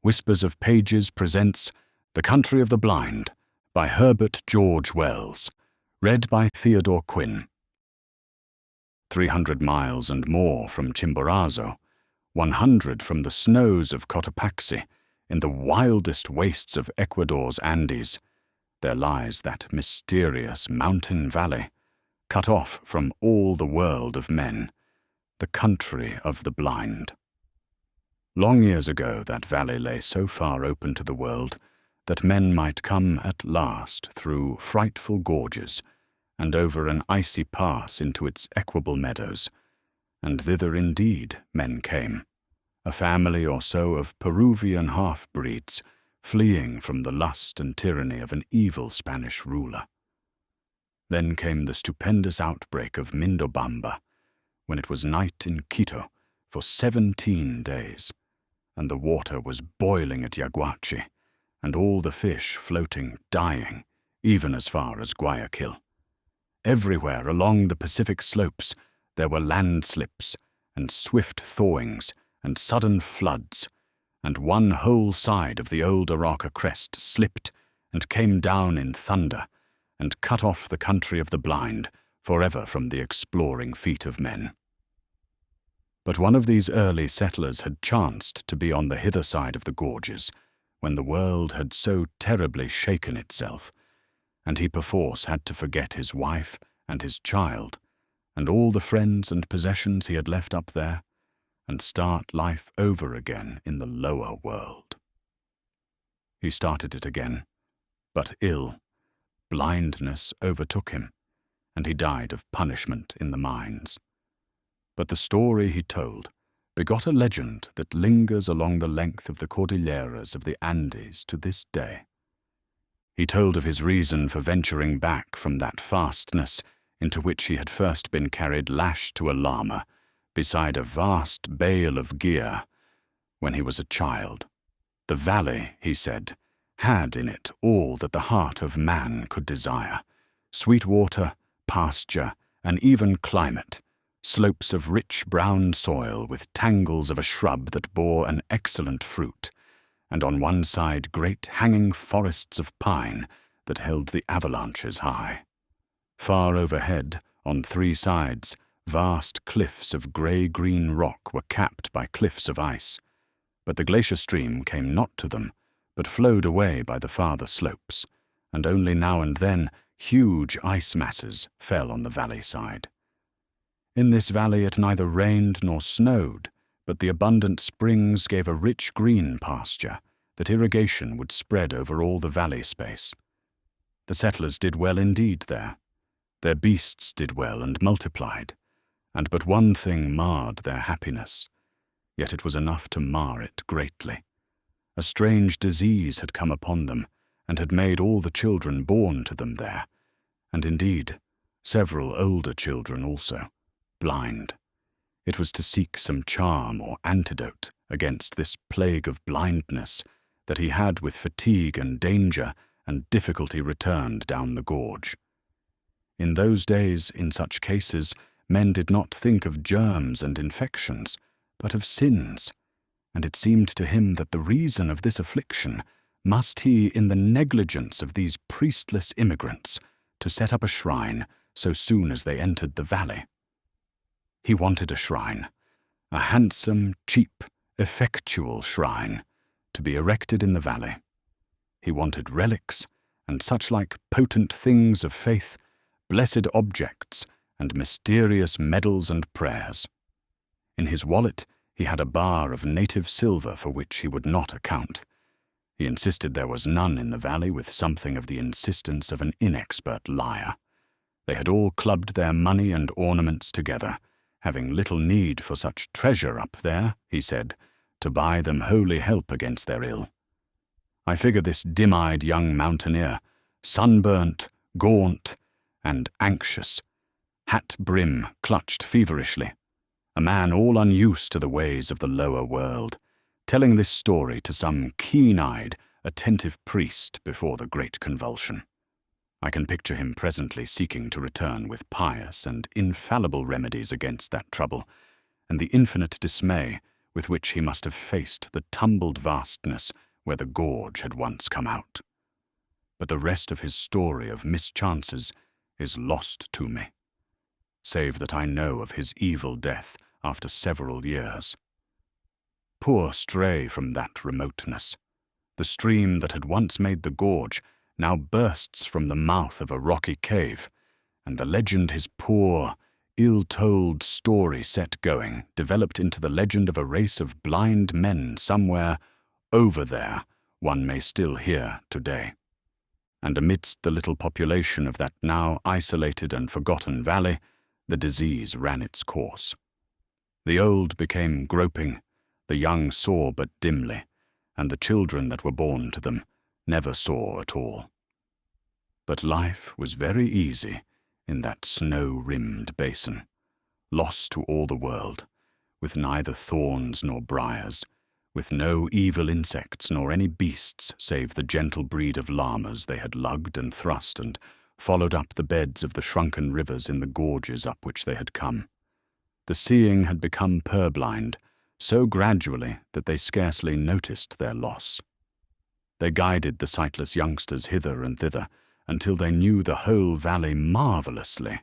Whispers of Pages presents The Country of the Blind by Herbert George Wells, read by Theodore Quinn. 300 miles and more from Chimborazo, 100 from the snows of Cotopaxi, in the wildest wastes of Ecuador's Andes, there lies that mysterious mountain valley, cut off from all the world of men, the country of the blind. Long years ago that valley lay so far open to the world that men might come at last through frightful gorges and over an icy pass into its equable meadows, and thither indeed men came, a family or so of Peruvian half-breeds, fleeing from the lust and tyranny of an evil Spanish ruler. Then came the stupendous outbreak of Mindobamba, when it was night in Quito for 17 days, and the water was boiling at Yaguachi, and all the fish floating, dying, even as far as Guayaquil. Everywhere along the Pacific slopes there were landslips, and swift thawings, and sudden floods, and one whole side of the old Arauca crest slipped and came down in thunder, and cut off the country of the blind forever from the exploring feet of men. But one of these early settlers had chanced to be on the hither side of the gorges, when the world had so terribly shaken itself, and he perforce had to forget his wife and his child, and all the friends and possessions he had left up there, and start life over again in the lower world. He started it again, but ill. Blindness overtook him, and he died of punishment in the mines. But the story he told begot a legend that lingers along the length of the Cordilleras of the Andes to this day. He told of his reason for venturing back from that fastness into which he had first been carried lashed to a llama beside a vast bale of gear when he was a child. The valley, he said, had in it all that the heart of man could desire: sweet water, pasture, and even climate, slopes of rich brown soil with tangles of a shrub that bore an excellent fruit, and on one side great hanging forests of pine that held the avalanches high. Far overhead, on 3 sides, vast cliffs of grey-green rock were capped by cliffs of ice, but the glacier stream came not to them, but flowed away by the farther slopes, and only now and then huge ice masses fell on the valley side. In this valley it neither rained nor snowed, but the abundant springs gave a rich green pasture that irrigation would spread over all the valley space. The settlers did well indeed there. Their beasts did well and multiplied, and but one thing marred their happiness, yet it was enough to mar it greatly. A strange disease had come upon them, and had made all the children born to them there, and indeed several older children also, blind. It was to seek some charm or antidote against this plague of blindness that he had with fatigue and danger and difficulty returned down the gorge. In those days, in such cases, men did not think of germs and infections, but of sins, and it seemed to him that the reason of this affliction must he in the negligence of these priestless immigrants to set up a shrine so soon as they entered the valley. He wanted a shrine, a handsome, cheap, effectual shrine, to be erected in the valley. He wanted relics, and such-like potent things of faith, blessed objects, and mysterious medals and prayers. In his wallet he had a bar of native silver for which he would not account. He insisted there was none in the valley with something of the insistence of an inexpert liar. They had all clubbed their money and ornaments together, having little need for such treasure up there, he said, to buy them holy help against their ill. I figure this dim-eyed young mountaineer, sunburnt, gaunt, and anxious, hat-brim clutched feverishly, a man all unused to the ways of the lower world, telling this story to some keen-eyed, attentive priest before the great convulsion. I can picture him presently seeking to return with pious and infallible remedies against that trouble, and the infinite dismay with which he must have faced the tumbled vastness where the gorge had once come out. But the rest of his story of mischances is lost to me, save that I know of his evil death after several years. Poor stray from that remoteness, the stream that had once made the gorge now bursts from the mouth of a rocky cave, and the legend his poor, ill-told story set going developed into the legend of a race of blind men somewhere over there one may still hear today. And amidst the little population of that now isolated and forgotten valley, the disease ran its course. The old became groping, the young saw but dimly, and the children that were born to them never saw at all. But life was very easy in that snow-rimmed basin, lost to all the world, with neither thorns nor briars, with no evil insects nor any beasts save the gentle breed of llamas they had lugged and thrust and followed up the beds of the shrunken rivers in the gorges up which they had come. The seeing had become purblind, so gradually that they scarcely noticed their loss. They guided the sightless youngsters hither and thither until they knew the whole valley marvellously,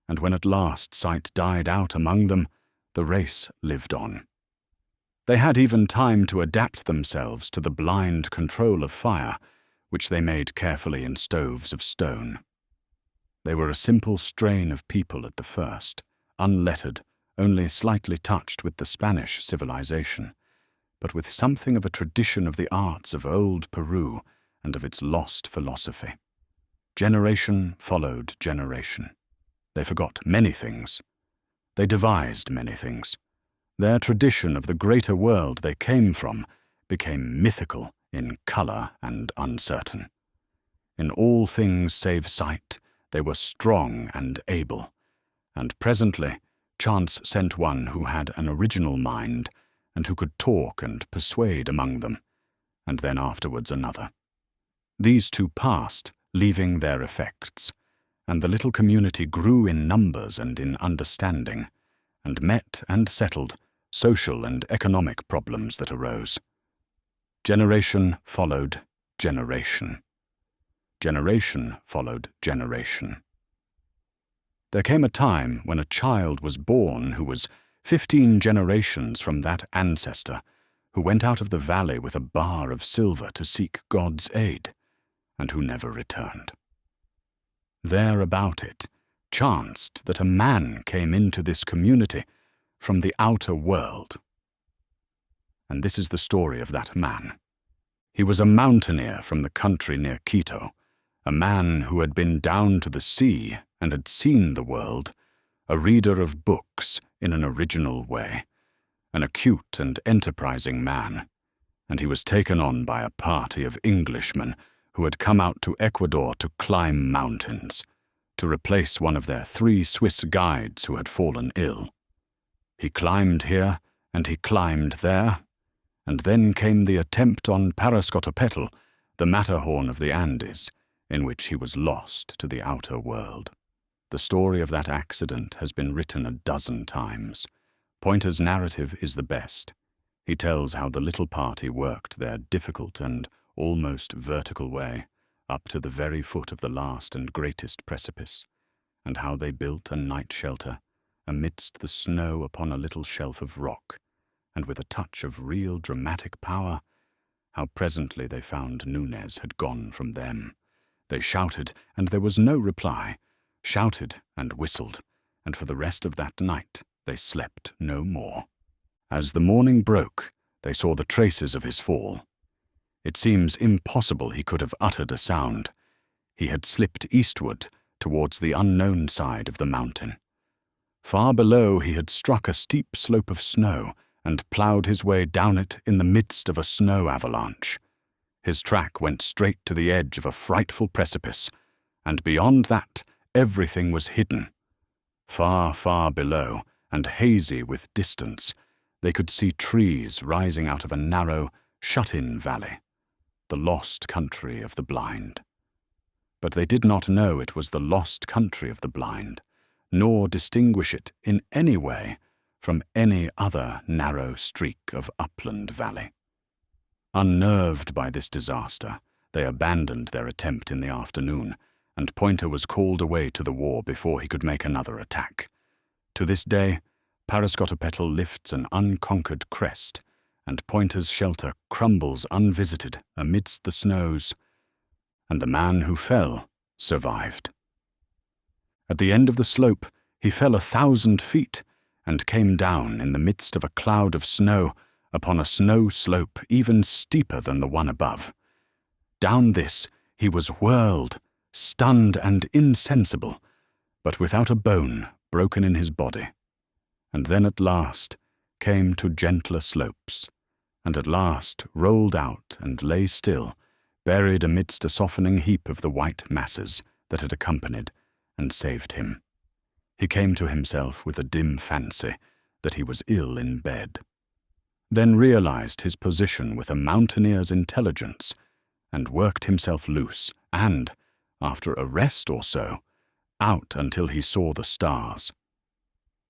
and when at last sight died out among them, the race lived on. They had even time to adapt themselves to the blind control of fire, which they made carefully in stoves of stone. They were a simple strain of people at the first, unlettered, only slightly touched with the Spanish civilization, but with something of a tradition of the arts of old Peru and of its lost philosophy. Generation followed generation. They forgot many things. They devised many things. Their tradition of the greater world they came from became mythical in colour and uncertain. In all things save sight, they were strong and able, and presently chance sent one who had an original mind and who could talk and persuade among them, and then afterwards another. These two passed, leaving their effects, and the little community grew in numbers and in understanding, and met and settled social and economic problems that arose. Generation followed generation. Generation followed generation. There came a time when a child was born who was 15 generations from that ancestor who went out of the valley with a bar of silver to seek God's aid, and who never returned. There about it chanced that a man came into this community from the outer world. And this is the story of that man. He was a mountaineer from the country near Quito, a man who had been down to the sea and had seen the world, a reader of books in an original way, an acute and enterprising man, and he was taken on by a party of Englishmen who had come out to Ecuador to climb mountains, to replace one of their 3 Swiss guides who had fallen ill. He climbed here, and he climbed there, and then came the attempt on Parascotopetl, the Matterhorn of the Andes, in which he was lost to the outer world. The story of that accident has been written a dozen times. Pointer's narrative is the best. He tells how the little party worked their difficult and almost vertical way up to the very foot of the last and greatest precipice, and how they built a night shelter amidst the snow upon a little shelf of rock, and with a touch of real dramatic power, how presently they found Nunez had gone from them. They shouted, and there was no reply, shouted and whistled, and for the rest of that night they slept no more. As the morning broke, they saw the traces of his fall. It seems impossible he could have uttered a sound. He had slipped eastward towards the unknown side of the mountain. Far below he had struck a steep slope of snow and ploughed his way down it in the midst of a snow avalanche. His track went straight to the edge of a frightful precipice, and beyond that everything was hidden. Far, far below, and hazy with distance, they could see trees rising out of a narrow, shut-in valley, the lost country of the blind. But they did not know it was the lost country of the blind, nor distinguish it in any way from any other narrow streak of upland valley. Unnerved by this disaster, they abandoned their attempt in the afternoon, and Pointer was called away to the war before he could make another attack. To this day, Parascotopetl lifts an unconquered crest, and Pointer's shelter crumbles unvisited amidst the snows, and the man who fell survived. At the end of the slope, he fell 1,000 feet and came down in the midst of a cloud of snow upon a snow slope even steeper than the one above. Down this he was whirled, stunned and insensible, but without a bone broken in his body, and then at last came to gentler slopes, and at last rolled out and lay still, buried amidst a softening heap of the white masses that had accompanied and saved him. He came to himself with a dim fancy that he was ill in bed, then realized his position with a mountaineer's intelligence, and worked himself loose, and, after a rest or so, out until he saw the stars.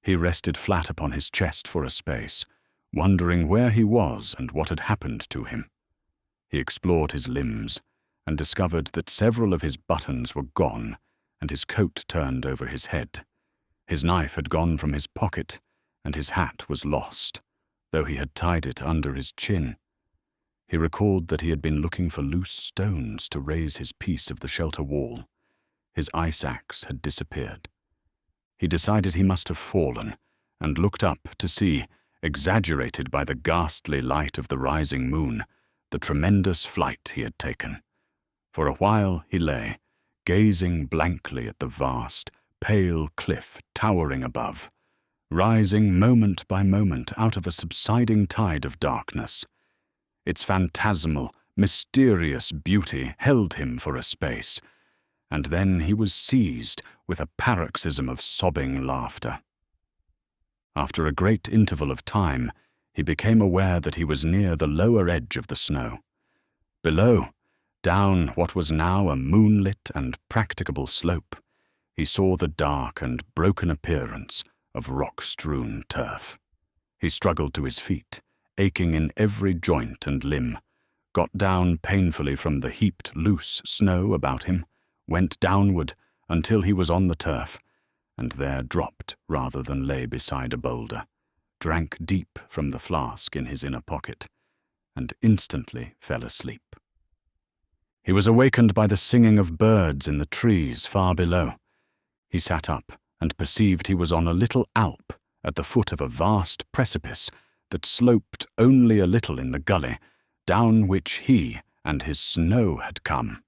He rested flat upon his chest for a space, wondering where he was and what had happened to him. He explored his limbs, and discovered that several of his buttons were gone, and his coat turned over his head. His knife had gone from his pocket, and his hat was lost, though he had tied it under his chin. He recalled that he had been looking for loose stones to raise his piece of the shelter wall. His ice axe had disappeared. He decided he must have fallen, and looked up to see, exaggerated by the ghastly light of the rising moon, the tremendous flight he had taken. For a while he lay, gazing blankly at the vast, pale cliff towering above, rising moment by moment out of a subsiding tide of darkness. Its phantasmal, mysterious beauty held him for a space, and then he was seized with a paroxysm of sobbing laughter. After a great interval of time, he became aware that he was near the lower edge of the snow. Below, down what was now a moonlit and practicable slope, he saw the dark and broken appearance of rock-strewn turf. He struggled to his feet, aching in every joint and limb, got down painfully from the heaped loose snow about him, went downward until he was on the turf, and there dropped rather than lay beside a boulder, drank deep from the flask in his inner pocket, and instantly fell asleep. He was awakened by the singing of birds in the trees far below. He sat up and perceived he was on a little alp at the foot of a vast precipice that sloped only a little in the gully, down which he and his snow had come.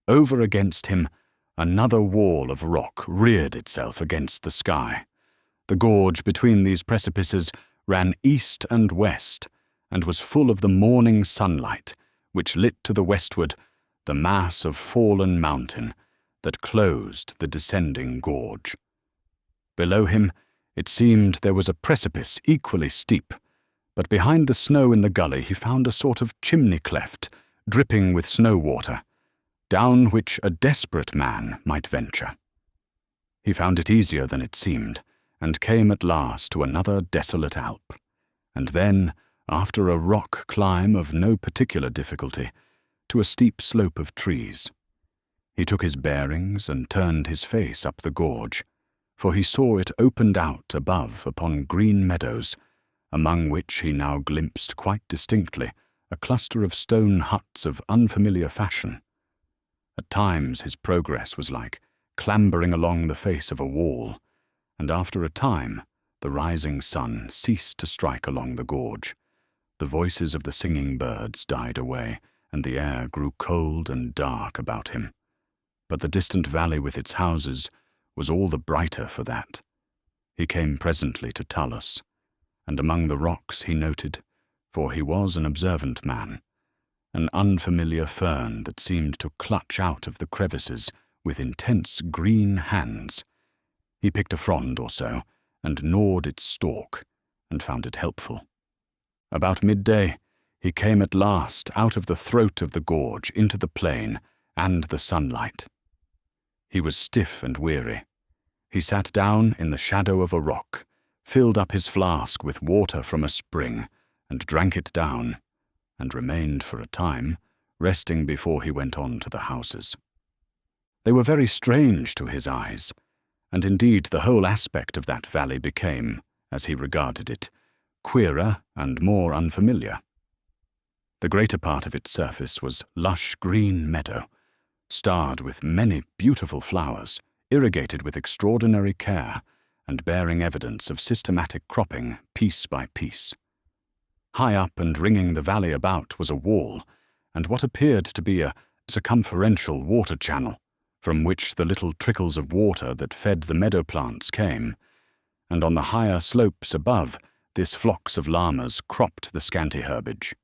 Over against him, another wall of rock reared itself against the sky. The gorge between these precipices ran east and west, and was full of the morning sunlight, which lit to the westward the mass of fallen mountain that closed the descending gorge. Below him, it seemed there was a precipice equally steep, but behind the snow in the gully he found a sort of chimney cleft, dripping with snow water, down which a desperate man might venture. He found it easier than it seemed, and came at last to another desolate alp, and then, after a rock climb of no particular difficulty, to a steep slope of trees. He took his bearings and turned his face up the gorge, for he saw it opened out above upon green meadows, among which he now glimpsed quite distinctly a cluster of stone huts of unfamiliar fashion. At times his progress was like clambering along the face of a wall, and after a time the rising sun ceased to strike along the gorge. The voices of the singing birds died away, and the air grew cold and dark about him. But the distant valley with its houses was all the brighter for that. He came presently to Talus, and among the rocks he noted, for he was an observant man, an unfamiliar fern that seemed to clutch out of the crevices with intense green hands. He picked a frond or so, and gnawed its stalk, and found it helpful. About midday, he came at last out of the throat of the gorge into the plain and the sunlight. He was stiff and weary. He sat down in the shadow of a rock, filled up his flask with water from a spring, and drank it down, and remained for a time, resting before he went on to the houses. They were very strange to his eyes, and indeed the whole aspect of that valley became, as he regarded it, queerer and more unfamiliar. The greater part of its surface was lush green meadow, starred with many beautiful flowers, irrigated with extraordinary care, and bearing evidence of systematic cropping piece by piece. High up and ringing the valley about was a wall, and what appeared to be a circumferential water channel, from which the little trickles of water that fed the meadow plants came, and on the higher slopes above this flocks of llamas cropped the scanty herbage.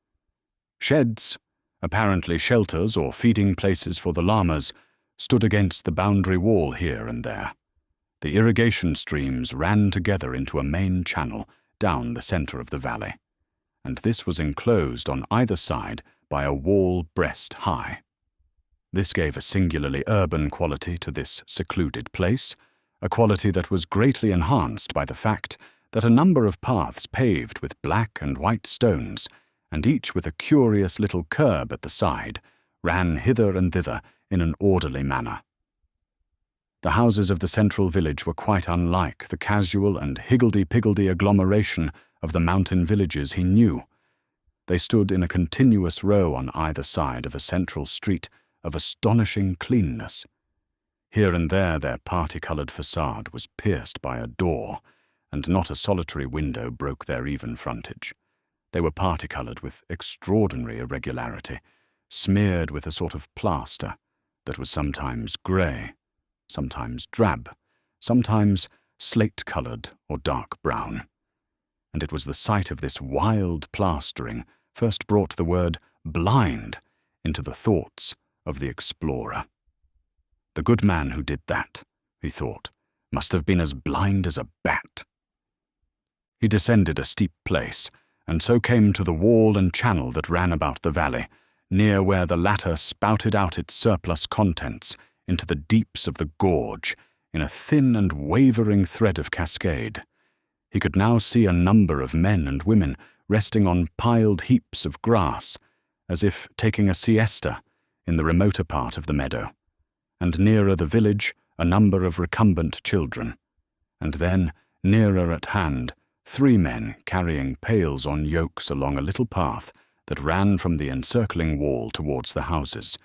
Sheds, apparently shelters or feeding places for the llamas, stood against the boundary wall here and there. The irrigation streams ran together into a main channel down the center of the valley, and this was enclosed on either side by a wall breast high. This gave a singularly urban quality to this secluded place, a quality that was greatly enhanced by the fact that a number of paths paved with black and white stones, and each with a curious little curb at the side, ran hither and thither in an orderly manner. The houses of the central village were quite unlike the casual and higgledy-piggledy agglomeration of the mountain villages he knew. They stood in a continuous row on either side of a central street of astonishing cleanness. Here and there their parti-coloured facade was pierced by a door, and not a solitary window broke their even frontage. They were parti-coloured with extraordinary irregularity, smeared with a sort of plaster that was sometimes grey, sometimes drab, sometimes slate-coloured or dark brown. And it was the sight of this wild plastering first brought the word blind into the thoughts of the explorer. The good man who did that, he thought, must have been as blind as a bat. He descended a steep place, and so came to the wall and channel that ran about the valley, near where the latter spouted out its surplus contents into the deeps of the gorge in a thin and wavering thread of cascade. He could now see a number of men and women resting on piled heaps of grass, as if taking a siesta in the remoter part of the meadow, and nearer the village a number of recumbent children, and then, nearer at hand, 3 men carrying pails on yokes along a little path that ran from the encircling wall towards the houses.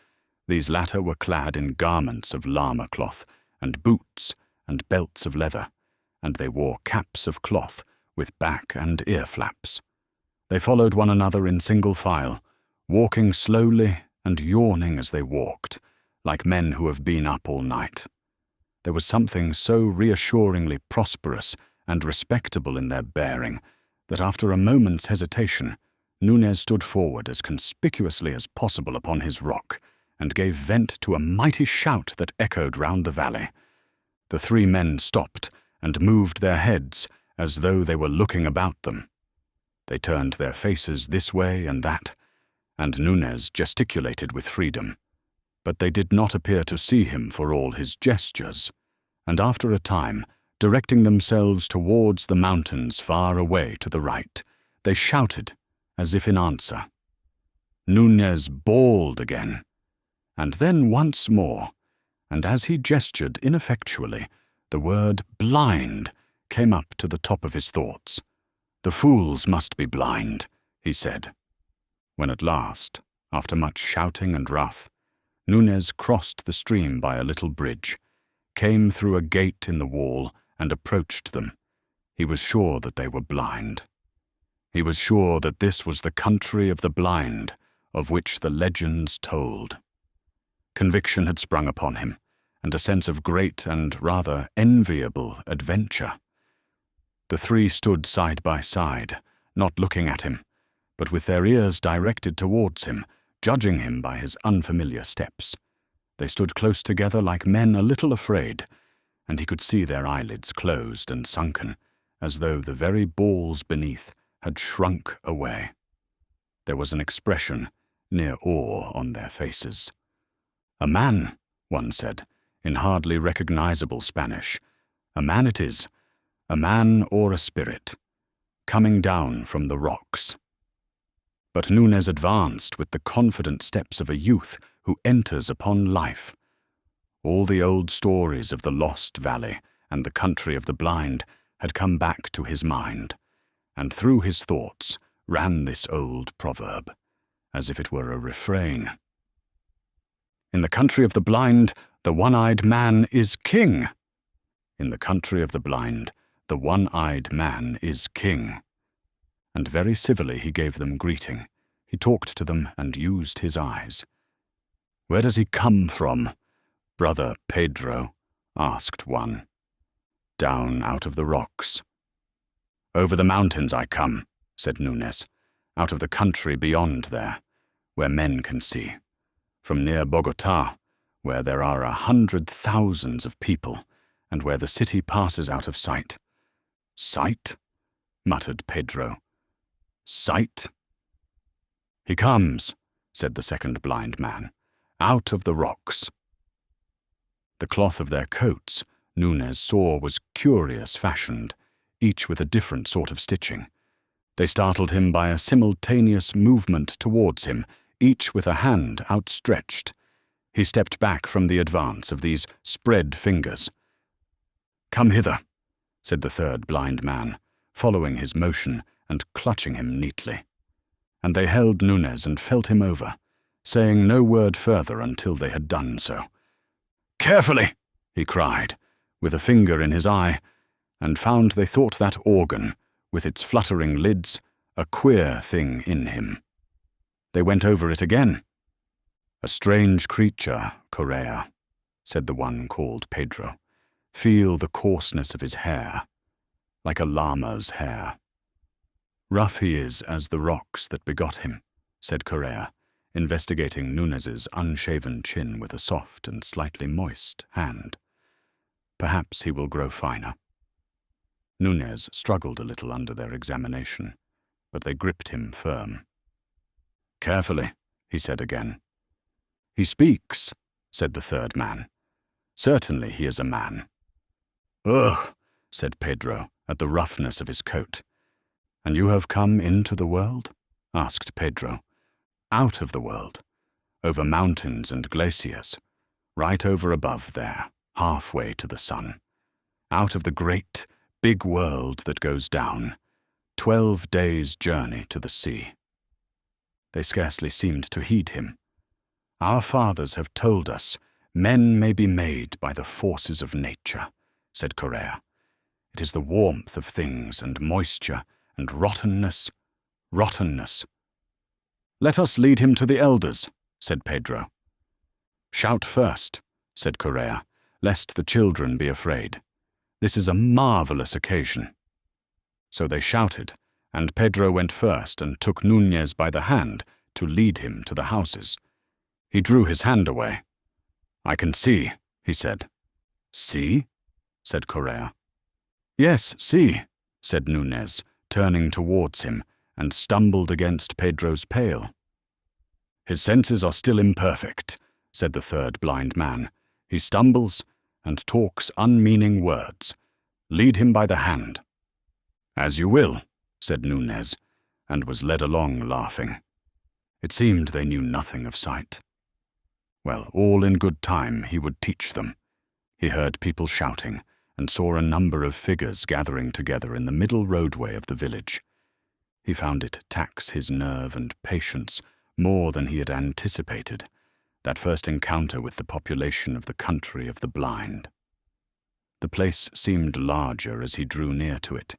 These latter were clad in garments of llama cloth, and boots, and belts of leather, and they wore caps of cloth with back and ear flaps. They followed one another in single file, walking slowly and yawning as they walked, like men who have been up all night. There was something so reassuringly prosperous and respectable in their bearing that after a moment's hesitation, Nunez stood forward as conspicuously as possible upon his rock and gave vent to a mighty shout that echoed round the valley. The 3 men stopped and moved their heads as though they were looking about them. They turned their faces this way and that, and Nunez gesticulated with freedom. But they did not appear to see him for all his gestures, and after a time, directing themselves towards the mountains far away to the right, they shouted as if in answer. Nunez bawled again, and then once more, and as he gestured ineffectually, the word blind came up to the top of his thoughts. The fools must be blind, he said, when at last, after much shouting and wrath, Nunez crossed the stream by a little bridge, came through a gate in the wall, and approached them. He was sure that they were blind. He was sure that this was the country of the blind, of which the legends told. Conviction had sprung upon him, and a sense of great and rather enviable adventure. The 3 stood side by side, not looking at him, but with their ears directed towards him, judging him by his unfamiliar steps. They stood close together like men a little afraid, and he could see their eyelids closed and sunken, as though the very balls beneath had shrunk away. There was an expression near awe on their faces. "A man," one said, in hardly recognizable Spanish. "A man it is, a man or a spirit, coming down from the rocks. But Nunez advanced with the confident steps of a youth who enters upon life. All the old stories of the lost valley and the country of the blind had come back to his mind, and through his thoughts ran this old proverb, as if it were a refrain. In the country of the blind, the one-eyed man is king. In the country of the blind, the one-eyed man is king. And very civilly he gave them greeting. He talked to them and used his eyes. "Where does he come from, Brother Pedro?" asked one. "Down out of the rocks." "Over the mountains I come," said Nunez, "out of the country beyond there, where men can see. From near Bogota, where there are 100,000 of people, and where the city passes out of sight." "Sight?" muttered Pedro. "Sight?" "He comes," said the second blind man, "out of the rocks." The cloth of their coats, Nunez saw, was curious fashioned, each with a different sort of stitching. They startled him by a simultaneous movement towards him, each with a hand outstretched. He stepped back from the advance of these spread fingers. "Come hither," said the third blind man, following his motion and clutching him neatly. And they held Nunez and felt him over, saying no word further until they had done so. "Carefully!" he cried, with a finger in his eye, and found they thought that organ, with its fluttering lids, a queer thing in him. They went over it again. "A strange creature, Correa," said the one called Pedro. "Feel the coarseness of his hair, like a llama's hair." "Rough he is as the rocks that begot him," said Correa, investigating Nunez's unshaven chin with a soft and slightly moist hand. "Perhaps he will grow finer." Nunez struggled a little under their examination, but they gripped him firm. "Carefully," he said again. "He speaks," said the third man. "Certainly he is a man." "Ugh," said Pedro, at the roughness of his coat. "And you have come into the world?" asked Pedro. "Out of the world, over mountains and glaciers, right over above there, halfway to the sun. Out of the great, big world that goes down, 12 days' journey to the sea." They scarcely seemed to heed him. "Our fathers have told us men may be made by the forces of nature," said Correa. "It is the warmth of things and moisture and rottenness. "Let us lead him to the elders," said Pedro. "Shout first," said Correa, "lest the children be afraid. This is a marvelous occasion." So they shouted, and Pedro went first and took Nunez by the hand to lead him to the houses. He drew his hand away. "I can see," he said. "See?" said Correa. "Yes, see," said Nunez, turning towards him, and stumbled against Pedro's pail. "His senses are still imperfect," said the third blind man. "He stumbles and talks unmeaning words. Lead him by the hand." "As you will," said Nunez, and was led along laughing. It seemed they knew nothing of sight. Well, all in good time he would teach them. He heard people shouting, and saw a number of figures gathering together in the middle roadway of the village. He found it tax his nerve and patience more than he had anticipated, that first encounter with the population of the country of the blind. The place seemed larger as he drew near to it,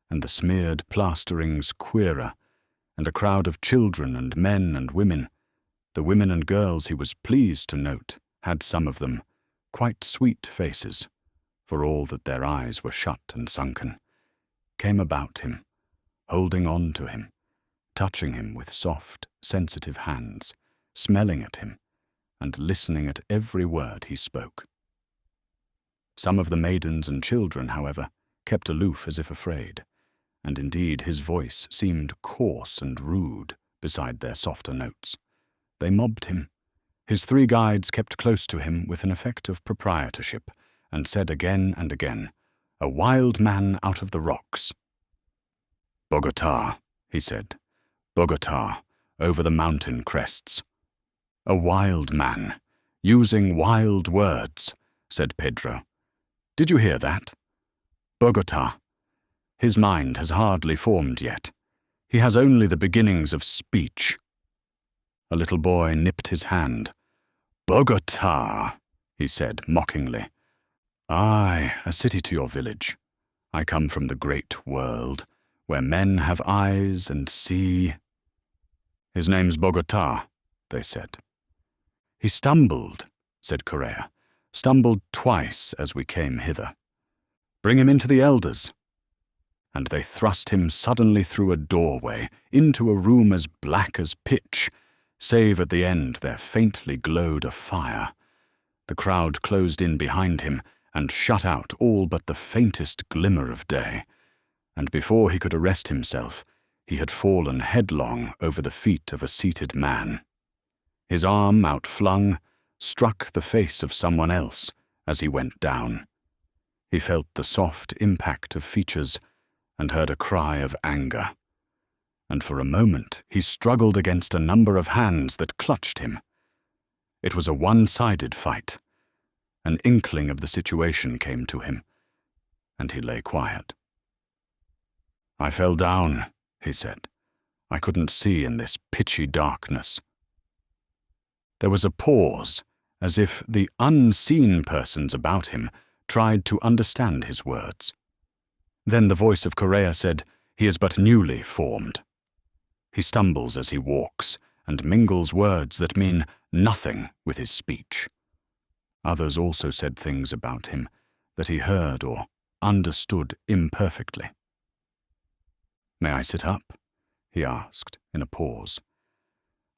and the smeared plasterings queerer, and a crowd of children and men and women. The women and girls, he was pleased to note, had some of them quite sweet faces, for all that their eyes were shut and sunken, came about him, holding on to him, touching him with soft, sensitive hands, smelling at him, and listening at every word he spoke. Some of the maidens and children, however, kept aloof as if afraid, and indeed his voice seemed coarse and rude beside their softer notes. They mobbed him. His 3 guides kept close to him with an effect of proprietorship, and said again and again, a wild man out of the rocks. "Bogota," he said. "Bogota, over the mountain crests." "A wild man, using wild words," said Pedro. "Did you hear that? Bogota. His mind has hardly formed yet. He has only the beginnings of speech." A little boy nipped his hand. "Bogota," he said mockingly. "Aye, a city to your village. I come from the great world, where men have eyes and see." "His name's Bogota," they said. "He stumbled," said Correa, "stumbled twice as we came hither. Bring him into the elders." And they thrust him suddenly through a doorway into a room as black as pitch, save at the end there faintly glowed a fire. The crowd closed in behind him and shut out all but the faintest glimmer of day, and before he could arrest himself, he had fallen headlong over the feet of a seated man. His arm, outflung, struck the face of someone else as he went down. He felt the soft impact of features and heard a cry of anger. And for a moment he struggled against a number of hands that clutched him. It was a one-sided fight. An inkling of the situation came to him, and he lay quiet. "I fell down," he said. "I couldn't see in this pitchy darkness." There was a pause, as if the unseen persons about him tried to understand his words. Then the voice of Correa said, "He is but newly formed. He stumbles as he walks, and mingles words that mean nothing with his speech." Others also said things about him that he heard or understood imperfectly. "May I sit up?" he asked in a pause.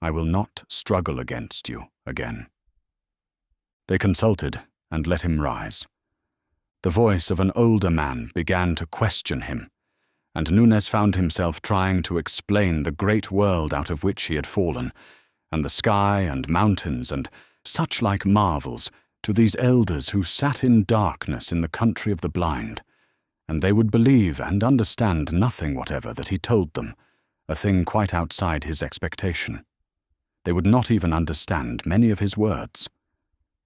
"I will not struggle against you again." They consulted and let him rise. The voice of an older man began to question him, and Nunez found himself trying to explain the great world out of which he had fallen, and the sky and mountains and such-like marvels to these elders who sat in darkness in the country of the blind, and they would believe and understand nothing whatever that he told them, a thing quite outside his expectation. They would not even understand many of his words.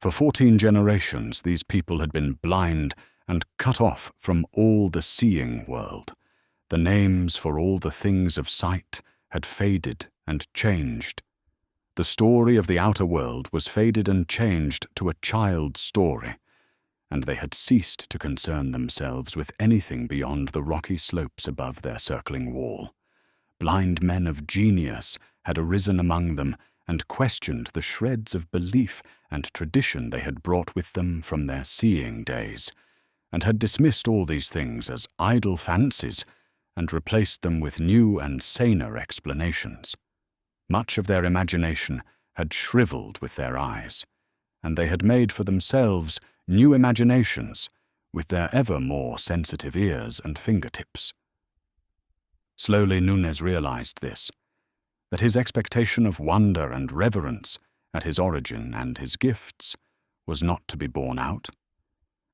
For 14 generations these people had been blind and cut off from all the seeing world. The names for all the things of sight had faded and changed. The story of the outer world was faded and changed to a child's story, and they had ceased to concern themselves with anything beyond the rocky slopes above their circling wall. Blind men of genius had arisen among them and questioned the shreds of belief and tradition they had brought with them from their seeing days, and had dismissed all these things as idle fancies and replaced them with new and saner explanations. Much of their imagination had shriveled with their eyes, and they had made for themselves new imaginations with their ever more sensitive ears and fingertips. Slowly Nunez realized this, that his expectation of wonder and reverence at his origin and his gifts was not to be borne out,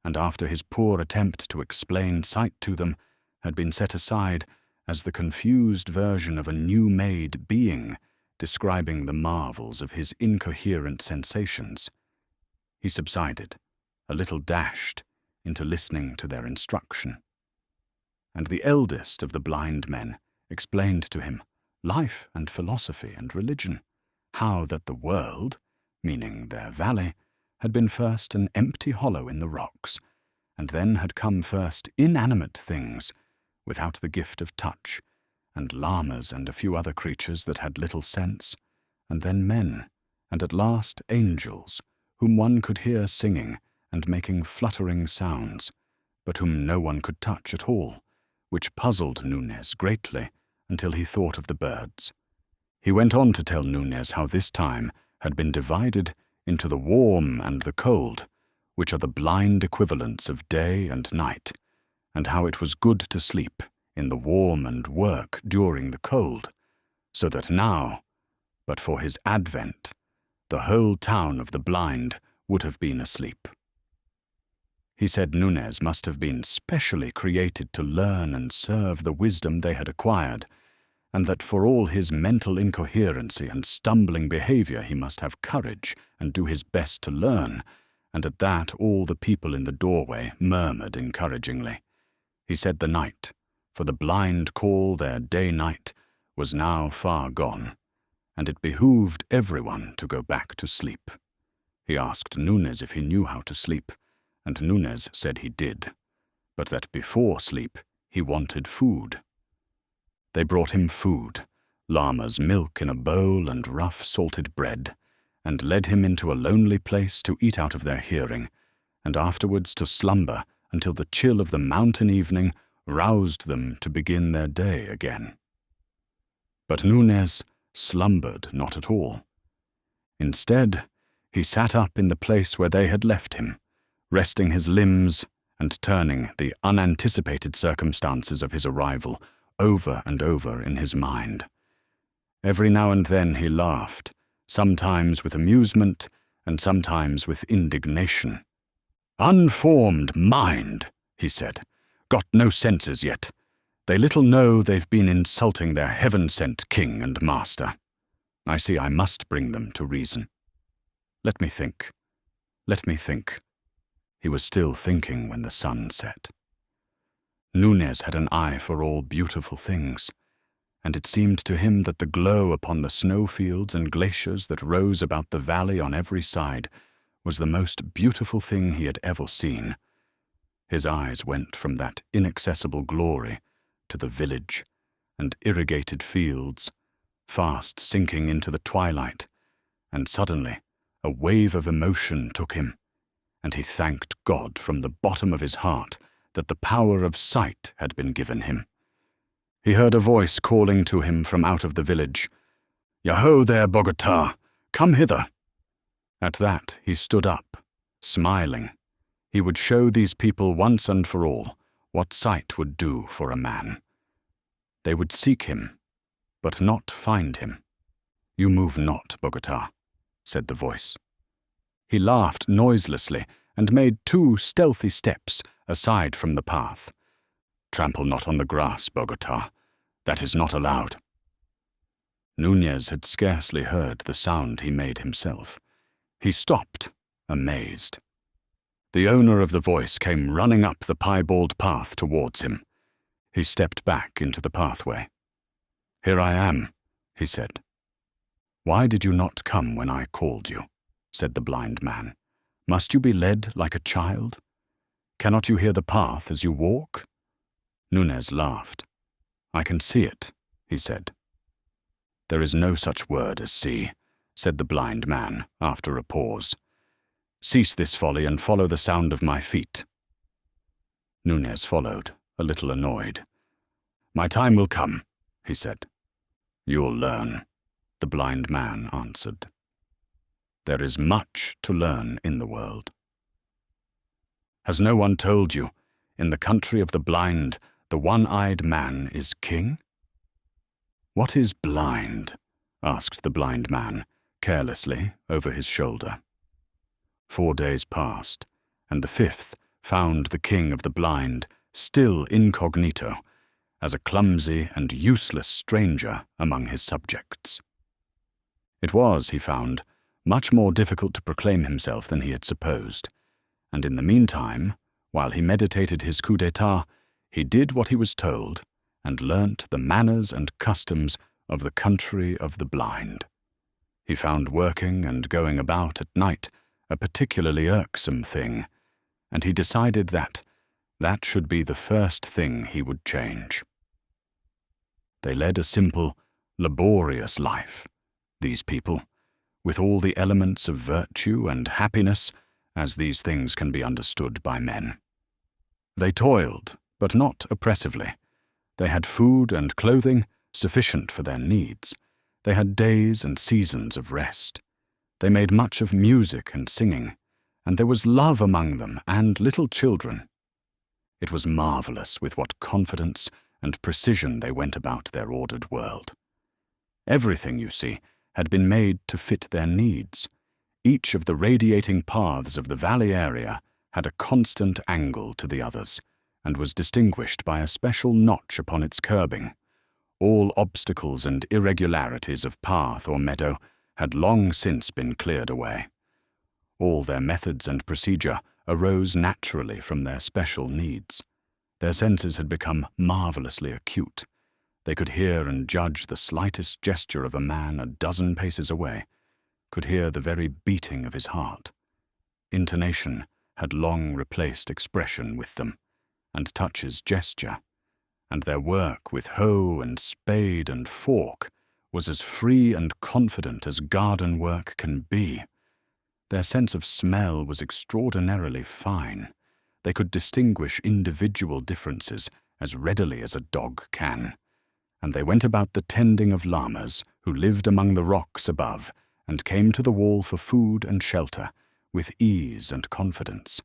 and after his poor attempt to explain sight to them had been set aside as the confused version of a new-made being describing the marvels of his incoherent sensations, he subsided, a little dashed, into listening to their instruction. And the eldest of the blind men explained to him life and philosophy and religion, how that the world, meaning their valley, had been first an empty hollow in the rocks, and then had come first inanimate things, without the gift of touch, and llamas and a few other creatures that had little sense, and then men, and at last angels, whom one could hear singing and making fluttering sounds, but whom no one could touch at all, which puzzled Nunez greatly until he thought of the birds. He went on to tell Nunez how this time had been divided into the warm and the cold, which are the blind equivalents of day and night, and how it was good to sleep in the warm and work during the cold, so that now, but for his advent, the whole town of the blind would have been asleep. He said Nunez must have been specially created to learn and serve the wisdom they had acquired, and that for all his mental incoherency and stumbling behavior he must have courage and do his best to learn, and at that all the people in the doorway murmured encouragingly. He said the night, for the blind call their day-night, was now far gone, and it behooved everyone to go back to sleep. He asked Nunez if he knew how to sleep, and Nunez said he did, but that before sleep he wanted food. They brought him food, llama's milk in a bowl and rough salted bread, and led him into a lonely place to eat out of their hearing, and afterwards to slumber until the chill of the mountain evening roused them to begin their day again. But Nunez slumbered not at all. Instead, he sat up in the place where they had left him, resting his limbs and turning the unanticipated circumstances of his arrival over and over in his mind. Every now and then he laughed, sometimes with amusement and sometimes with indignation. "Unformed mind," he said, "got no senses yet. They little know they've been insulting their heaven-sent king and master. I see I must bring them to reason. Let me think. Let me think." He was still thinking when the sun set. Nunez had an eye for all beautiful things, and it seemed to him that the glow upon the snowfields and glaciers that rose about the valley on every side was the most beautiful thing he had ever seen. His eyes went from that inaccessible glory to the village and irrigated fields, fast sinking into the twilight, and suddenly a wave of emotion took him, and he thanked God from the bottom of his heart that the power of sight had been given him. He heard a voice calling to him from out of the village, "Yaho there, Bogota! Come hither!" At that he stood up, smiling. He would show these people once and for all what sight would do for a man. They would seek him, but not find him. "You move not, Bogota," said the voice. He laughed noiselessly and made 2 stealthy steps aside from the path. "Trample not on the grass, Bogota. That is not allowed." Nunez had scarcely heard the sound he made himself. He stopped, amazed. The owner of the voice came running up the piebald path towards him. He stepped back into the pathway. "Here I am," he said. "Why did you not come when I called you?" said the blind man. "Must you be led like a child? Cannot you hear the path as you walk?" Nunez laughed. "I can see it," he said. "There is no such word as see," said the blind man after a pause. "Cease this folly and follow the sound of my feet." Nunez followed, a little annoyed. "My time will come," he said. "You'll learn," the blind man answered. There is much to learn in the world. Has no one told you, in the country of the blind, the one-eyed man is king? "What is blind?" asked the blind man, carelessly, over his shoulder. 4 days passed, and the 5th found the king of the blind still incognito, as a clumsy and useless stranger among his subjects. It was, he found, much more difficult to proclaim himself than he had supposed, and in the meantime, while he meditated his coup d'etat, he did what he was told, and learnt the manners and customs of the country of the blind. He found working and going about at night a particularly irksome thing, and he decided that that should be the first thing he would change. They led a simple, laborious life, these people, with all the elements of virtue and happiness as these things can be understood by men. They toiled, but not oppressively. They had food and clothing sufficient for their needs. They had days and seasons of rest. They made much of music and singing, and there was love among them and little children. It was marvelous with what confidence and precision they went about their ordered world. Everything, you see, had been made to fit their needs. Each of the radiating paths of the valley area had a constant angle to the others, and was distinguished by a special notch upon its curbing. All obstacles and irregularities of path or meadow had long since been cleared away. All their methods and procedure arose naturally from their special needs. Their senses had become marvelously acute. They could hear and judge the slightest gesture of a man a dozen paces away, could hear the very beating of his heart. Intonation had long replaced expression with them, and touch's gesture, and their work with hoe and spade and fork was as free and confident as garden work can be. Their sense of smell was extraordinarily fine. They could distinguish individual differences as readily as a dog can, and they went about the tending of llamas who lived among the rocks above and came to the wall for food and shelter with ease and confidence.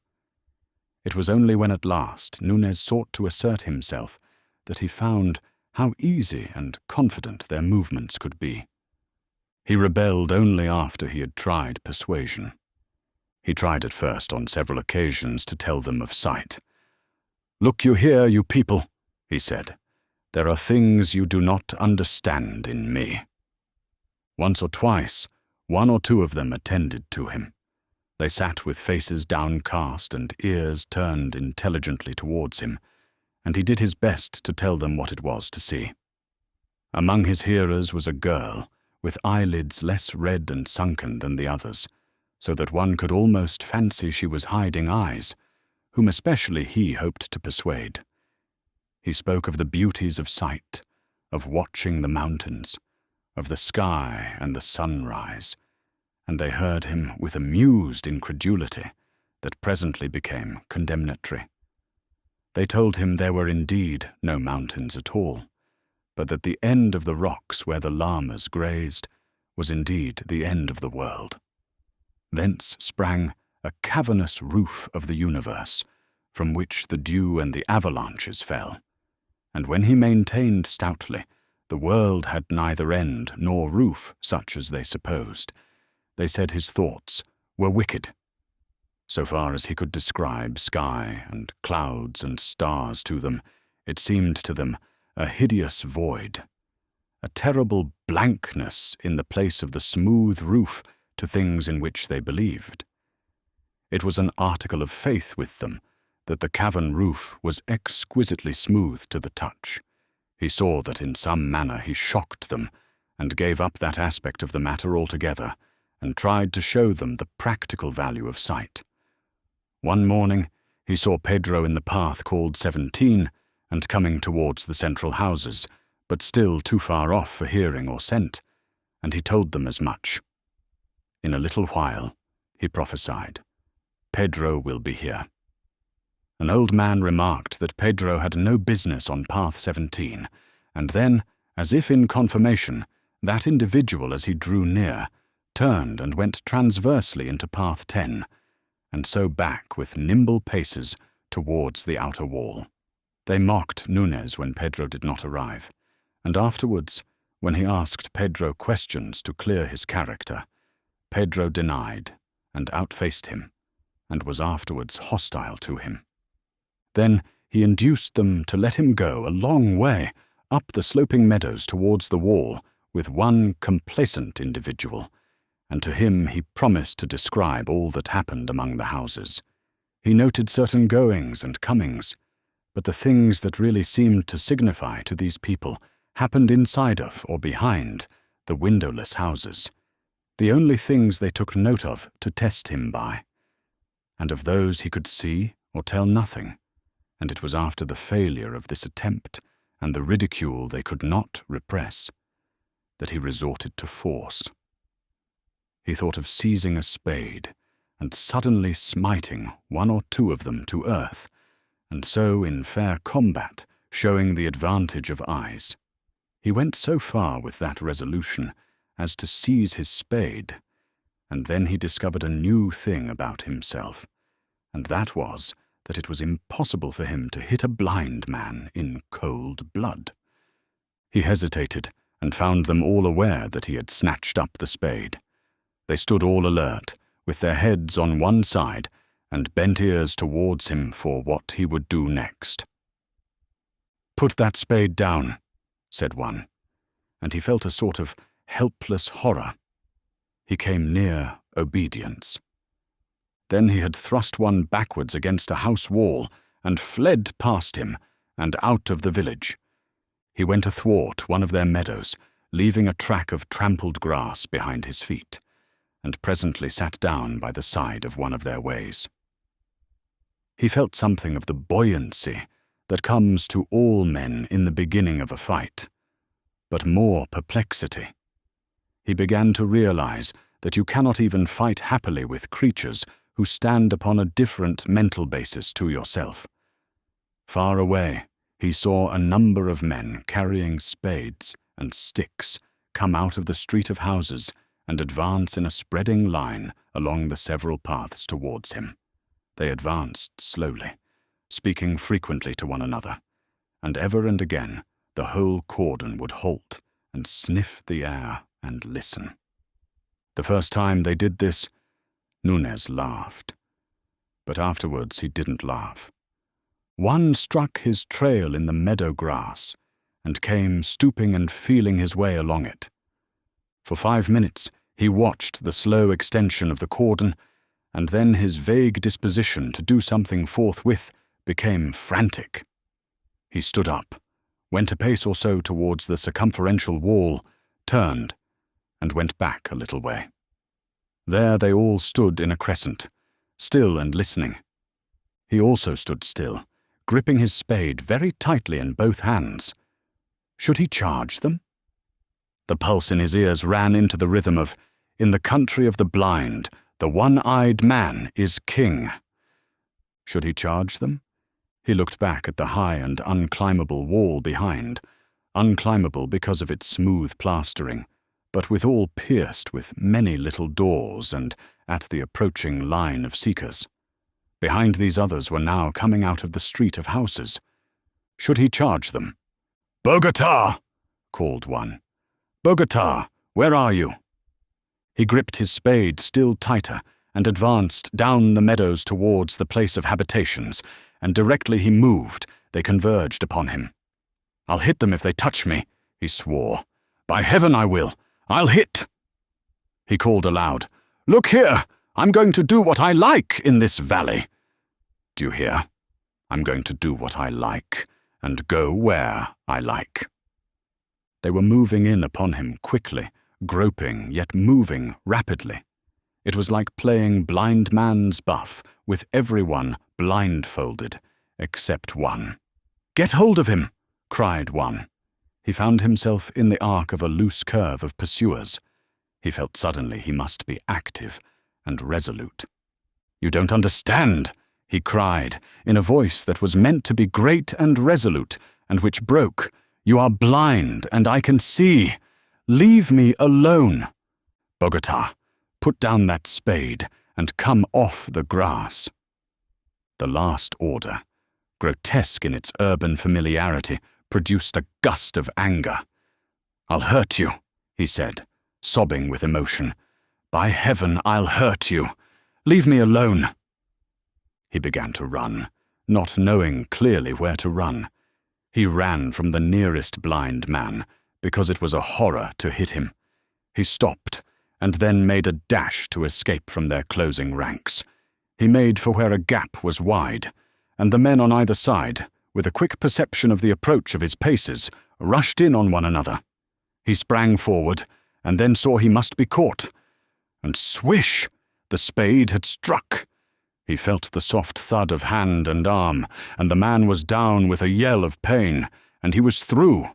It was only when at last Nunez sought to assert himself that he found how easy and confident their movements could be. He rebelled only after he had tried persuasion. He tried at first on several occasions to tell them of sight. "Look you here, you people," he said. "There are things you do not understand in me." Once or twice, one or two of them attended to him. They sat with faces downcast and ears turned intelligently towards him, and he did his best to tell them what it was to see. Among his hearers was a girl, with eyelids less red and sunken than the others, so that one could almost fancy she was hiding eyes, whom especially he hoped to persuade. He spoke of the beauties of sight, of watching the mountains, of the sky and the sunrise, and they heard him with amused incredulity that presently became condemnatory. They told him there were indeed no mountains at all, but that the end of the rocks where the llamas grazed was indeed the end of the world. Thence sprang a cavernous roof of the universe, from which the dew and the avalanches fell, and when he maintained stoutly the world had neither end nor roof such as they supposed, they said his thoughts were wicked. So far as he could describe sky and clouds and stars to them, it seemed to them a hideous void, a terrible blankness in the place of the smooth roof to things in which they believed. It was an article of faith with them that the cavern roof was exquisitely smooth to the touch. He saw that in some manner he shocked them, and gave up that aspect of the matter altogether, and tried to show them the practical value of sight. One morning he saw Pedro in the path called 17, and coming towards the central houses, but still too far off for hearing or scent, and he told them as much. In a little while, he prophesied, Pedro will be here. An old man remarked that Pedro had no business on path 17, and then, as if in confirmation, that individual, as he drew near, turned and went transversely into path 10, and so back with nimble paces towards the outer wall. They mocked Nunez when Pedro did not arrive, and afterwards, when he asked Pedro questions to clear his character, Pedro denied and outfaced him, and was afterwards hostile to him. Then he induced them to let him go a long way up the sloping meadows towards the wall with one complacent individual, and to him he promised to describe all that happened among the houses. He noted certain goings and comings, but the things that really seemed to signify to these people happened inside of or behind the windowless houses, the only things they took note of to test him by. And of those he could see or tell nothing, and it was after the failure of this attempt and the ridicule they could not repress that he resorted to force. He thought of seizing a spade and suddenly smiting one or two of them to earth, and so in fair combat showing the advantage of eyes. He went so far with that resolution as to seize his spade, and then he discovered a new thing about himself, and that was that it was impossible for him to hit a blind man in cold blood. He hesitated and found them all aware that he had snatched up the spade. They stood all alert, with their heads on one side, and bent ears towards him for what he would do next. "Put that spade down," said one, and he felt a sort of helpless horror. He came near obedience. Then he had thrust one backwards against a house wall and fled past him and out of the village. He went athwart one of their meadows, leaving a track of trampled grass behind his feet, and presently sat down by the side of one of their ways. He felt something of the buoyancy that comes to all men in the beginning of a fight, but more perplexity. He began to realize that you cannot even fight happily with creatures who stand upon a different mental basis to yourself. Far away, he saw a number of men carrying spades and sticks come out of the street of houses and advance in a spreading line along the several paths towards him. They advanced slowly, speaking frequently to one another, and ever and again the whole cordon would halt and sniff the air and listen. The first time they did this, Nunez laughed. But afterwards he didn't laugh. One struck his trail in the meadow grass and came stooping and feeling his way along it. For 5 minutes he watched the slow extension of the cordon, and then his vague disposition to do something forthwith became frantic. He stood up, went a pace or so towards the circumferential wall, turned, and went back a little way. There they all stood in a crescent, still and listening. He also stood still, gripping his spade very tightly in both hands. Should he charge them? The pulse in his ears ran into the rhythm of, "In the country of the blind, the one-eyed man is king." Should he charge them? He looked back at the high and unclimbable wall behind, unclimbable because of its smooth plastering, but withal pierced with many little doors and at the approaching line of seekers. Behind these others were now coming out of the street of houses. Should he charge them? "Bogota!" called one. "Bogota, where are you?" He gripped his spade still tighter and advanced down the meadows towards the place of habitations, and directly he moved, they converged upon him. "I'll hit them if they touch me," he swore. "By heaven I will! I'll hit!" He called aloud, "Look here! I'm going to do what I like in this valley. Do you hear? I'm going to do what I like, and go where I like." They were moving in upon him quickly, groping yet moving rapidly. It was like playing blind man's buff, with everyone blindfolded, except one. "Get hold of him!" cried one. He found himself in the arc of a loose curve of pursuers. He felt suddenly he must be active and resolute. "You don't understand," he cried, in a voice that was meant to be great and resolute, and which broke. "You are blind, and I can see. Leave me alone. Bogota, put down that spade and come off the grass." The last order, grotesque in its urban familiarity, produced a gust of anger. "I'll hurt you," he said, sobbing with emotion. "By heaven, I'll hurt you. Leave me alone." He began to run, not knowing clearly where to run. He ran from the nearest blind man, because it was a horror to hit him. He stopped, and then made a dash to escape from their closing ranks. He made for where a gap was wide, and the men on either side, with a quick perception of the approach of his paces, rushed in on one another. He sprang forward, and then saw he must be caught. And swish! The spade had struck. He felt the soft thud of hand and arm, and the man was down with a yell of pain, and he was through,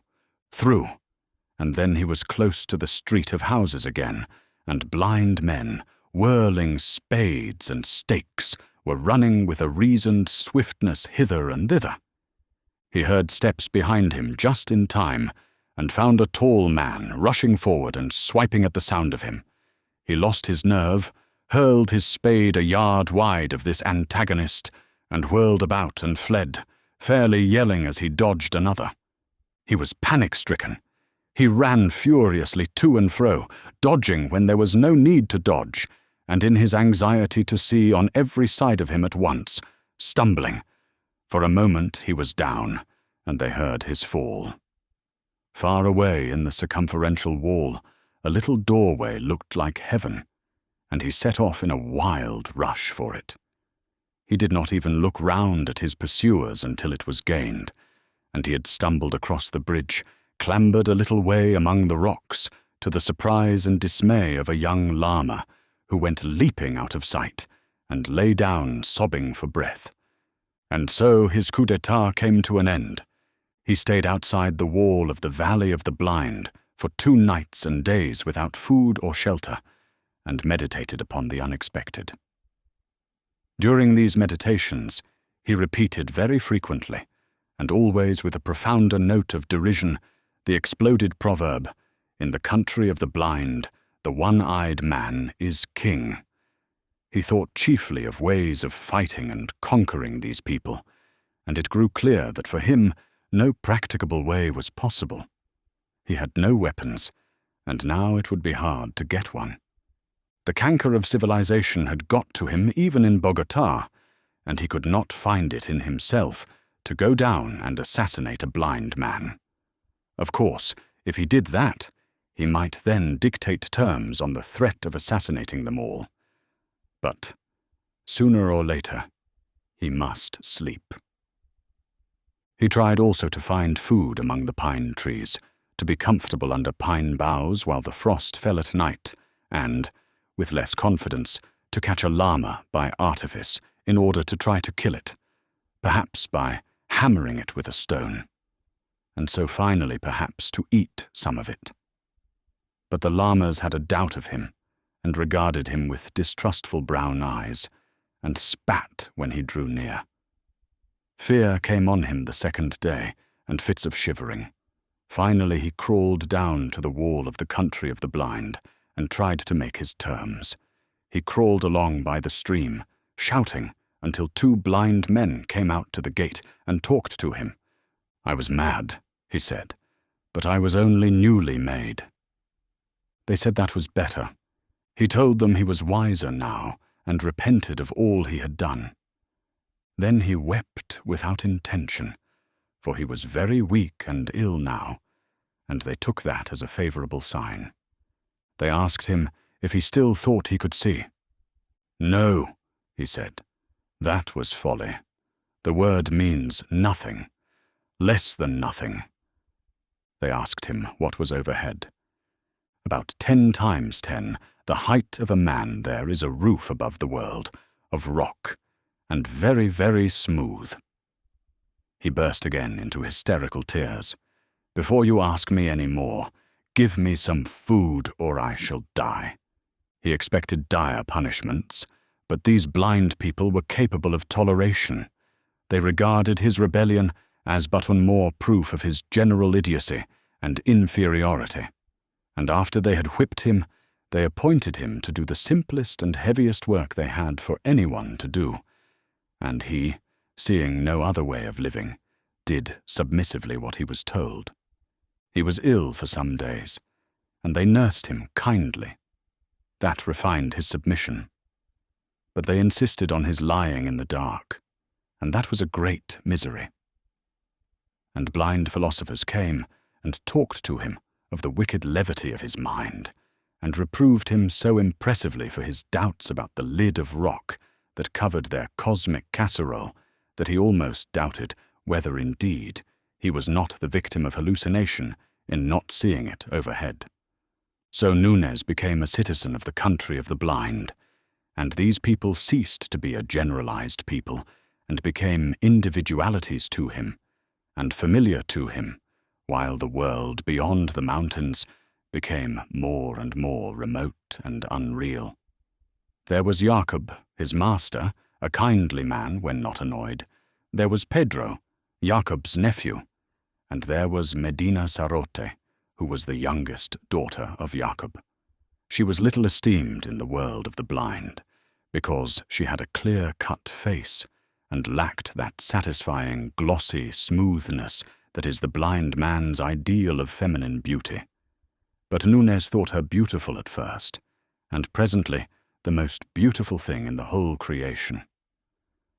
and then he was close to the street of houses again, and blind men, whirling spades and stakes, were running with a reasoned swiftness hither and thither. He heard steps behind him just in time, and found a tall man rushing forward and swiping at the sound of him. He lost his nerve, hurled his spade a yard wide of this antagonist, and whirled about and fled, fairly yelling as he dodged another. He was panic-stricken. He ran furiously to and fro, dodging when there was no need to dodge, and in his anxiety to see on every side of him at once, stumbling. For a moment he was down, and they heard his fall. Far away in the circumferential wall, a little doorway looked like heaven, and he set off in a wild rush for it. He did not even look round at his pursuers until it was gained, and he had stumbled across the bridge, clambered a little way among the rocks, to the surprise and dismay of a young llama, who went leaping out of sight, and lay down sobbing for breath. And so his coup d'etat came to an end. He stayed outside the wall of the Valley of the Blind for 2 nights and days without food or shelter, and meditated upon the unexpected. During these meditations, he repeated very frequently, and always with a profounder note of derision, the exploded proverb, "In the country of the blind, the one-eyed man is king." He thought chiefly of ways of fighting and conquering these people, and it grew clear that for him no practicable way was possible. He had no weapons, and now it would be hard to get one. The canker of civilization had got to him even in Bogotá, and he could not find it in himself to go down and assassinate a blind man. Of course, if he did that, he might then dictate terms on the threat of assassinating them all. But sooner or later, he must sleep. He tried also to find food among the pine trees, to be comfortable under pine boughs while the frost fell at night, and, with less confidence, to catch a llama by artifice in order to try to kill it, perhaps by hammering it with a stone, and so finally perhaps to eat some of it. But the llamas had a doubt of him, and regarded him with distrustful brown eyes, and spat when he drew near. Fear came on him the second day, and fits of shivering. Finally he crawled down to the wall of the country of the blind, and tried to make his terms. He crawled along by the stream, shouting, until 2 blind men came out to the gate and talked to him. "I was mad," he said, "but I was only newly made." They said that was better. He told them he was wiser now, and repented of all he had done. Then he wept without intention, for he was very weak and ill now, and they took that as a favorable sign. They asked him if he still thought he could see. "No," he said, "that was folly. The word means nothing, less than nothing." They asked him what was overhead. "About 10 times 10, the height of a man there is a roof above the world, of rock, and very, very smooth." He burst again into hysterical tears. "Before you ask me any more, give me some food or I shall die." He expected dire punishments, but these blind people were capable of toleration. They regarded his rebellion as but one more proof of his general idiocy and inferiority, and after they had whipped him, they appointed him to do the simplest and heaviest work they had for anyone to do, and he, seeing no other way of living, did submissively what he was told. He was ill for some days, and they nursed him kindly. That refined his submission. But they insisted on his lying in the dark, and that was a great misery. And blind philosophers came and talked to him of the wicked levity of his mind, and reproved him so impressively for his doubts about the lid of rock that covered their cosmic casserole that he almost doubted whether indeed he was not the victim of hallucination in not seeing it overhead. So Nunez became a citizen of the country of the blind, and these people ceased to be a generalized people and became individualities to him and familiar to him, while the world beyond the mountains became more and more remote and unreal. There was Jacob, his master, a kindly man when not annoyed. There was Pedro, Jacob's nephew, and there was Medina Sarote, who was the youngest daughter of Jacob. She was little esteemed in the world of the blind, because she had a clear-cut face and lacked that satisfying, glossy smoothness that is the blind man's ideal of feminine beauty. But Nunez thought her beautiful at first, and presently the most beautiful thing in the whole creation.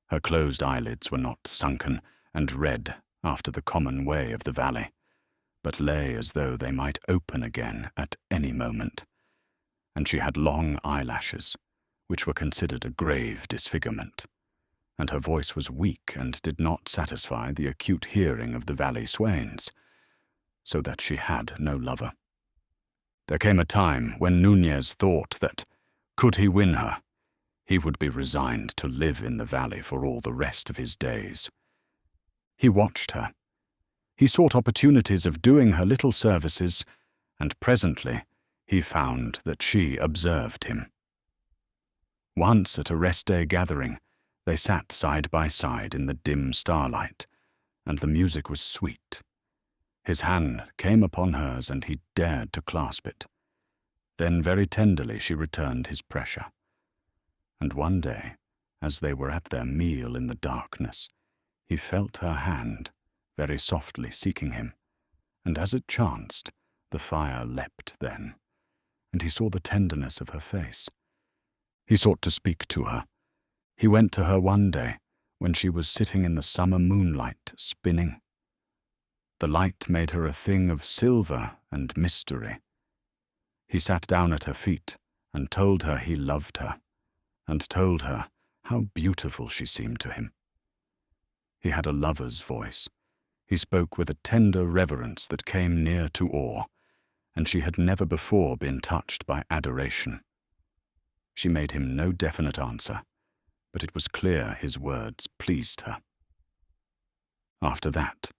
Her closed eyelids were not sunken and red after the common way of the valley, but lay as though they might open again at any moment, and she had long eyelashes, which were considered a grave disfigurement, and her voice was weak and did not satisfy the acute hearing of the valley swains, so that she had no lover. There came a time when Nunez thought that, could he win her, he would be resigned to live in the valley for all the rest of his days. He watched her. He sought opportunities of doing her little services, and presently he found that she observed him. Once at a rest-day gathering, they sat side by side in the dim starlight, and the music was sweet. His hand came upon hers, and he dared to clasp it. Then very tenderly she returned his pressure. And one day, as they were at their meal in the darkness, he felt her hand very softly seeking him, and as it chanced, the fire leapt then, and he saw the tenderness of her face. He sought to speak to her. He went to her one day when she was sitting in the summer moonlight spinning. The light made her a thing of silver and mystery. He sat down at her feet and told her he loved her, and told her how beautiful she seemed to him. He had a lover's voice. He spoke with a tender reverence that came near to awe, and she had never before been touched by adoration. She made him no definite answer, but it was clear his words pleased her. After that,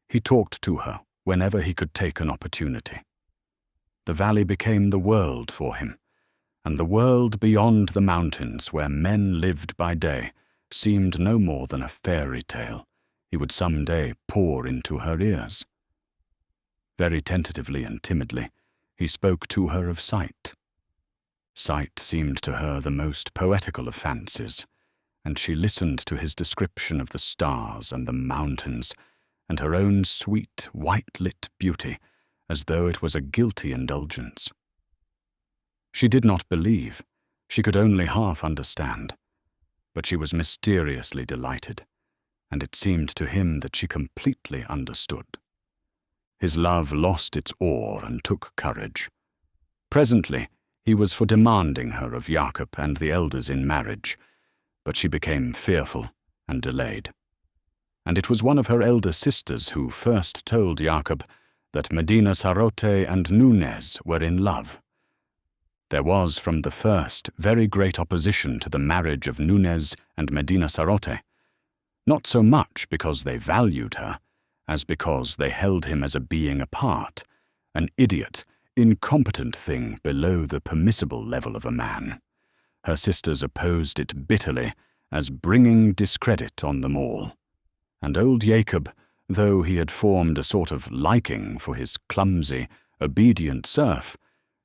he talked to her whenever he could take an opportunity. The valley became the world for him, and the world beyond the mountains where men lived by day seemed no more than a fairy tale he would some day pour into her ears. Very tentatively and timidly, he spoke to her of sight. Sight seemed to her the most poetical of fancies, and she listened to his description of the stars and the mountains, and her own sweet, white-lit beauty, as though it was a guilty indulgence. She did not believe, she could only half understand, but she was mysteriously delighted, and it seemed to him that she completely understood. His love lost its awe and took courage. Presently, he was for demanding her of Jacob and the elders in marriage, but she became fearful and delayed. And it was one of her elder sisters who first told Jacob that Medina Sarote and Nunez were in love. There was from the first very great opposition to the marriage of Nunez and Medina Sarote, not so much because they valued her, as because they held him as a being apart, an idiot, incompetent thing below the permissible level of a man. Her sisters opposed it bitterly as bringing discredit on them all. And old Jacob, though he had formed a sort of liking for his clumsy, obedient serf,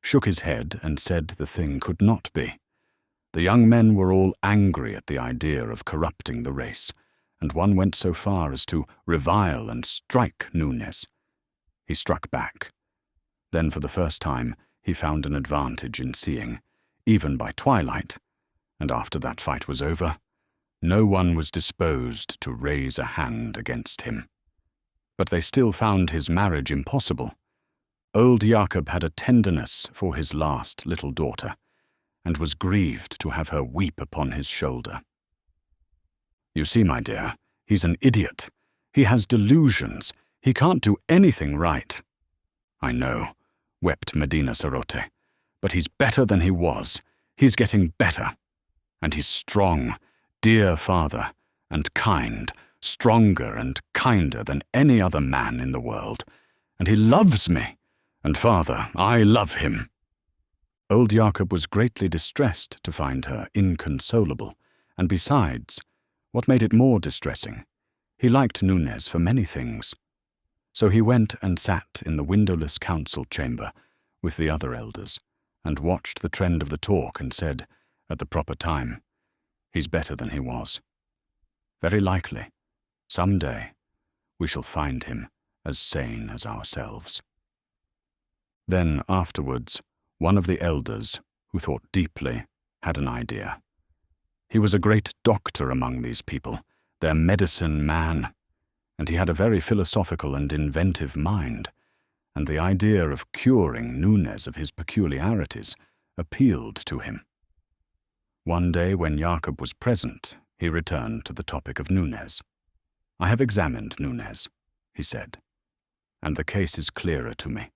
shook his head and said the thing could not be. The young men were all angry at the idea of corrupting the race, and one went so far as to revile and strike Nunez. He struck back. Then for the first time he found an advantage in seeing, even by twilight, and after that fight was over, no one was disposed to raise a hand against him. But they still found his marriage impossible. Old Jacob had a tenderness for his last little daughter, and was grieved to have her weep upon his shoulder. "You see, my dear, he's an idiot. He has delusions. He can't do anything right." "I know," wept Medina Sarote, "but he's better than he was. He's getting better. And he's strong, dear father, and kind, stronger and kinder than any other man in the world. And he loves me. And father, I love him." Old Jacob was greatly distressed to find her inconsolable, and besides, what made it more distressing, he liked Nunez for many things. So he went and sat in the windowless council chamber with the other elders, and watched the trend of the talk and said, at the proper time, "He's better than he was. Very likely, some day, we shall find him as sane as ourselves." Then afterwards, one of the elders, who thought deeply had an idea. He was a great doctor among these people, their medicine man, and he had a very philosophical and inventive mind, and the idea of curing Nunez of his peculiarities appealed to him. One day when Jacob was present, he returned to the topic of Nunez. "I have examined Nunez," he said, "and the case is clearer to me.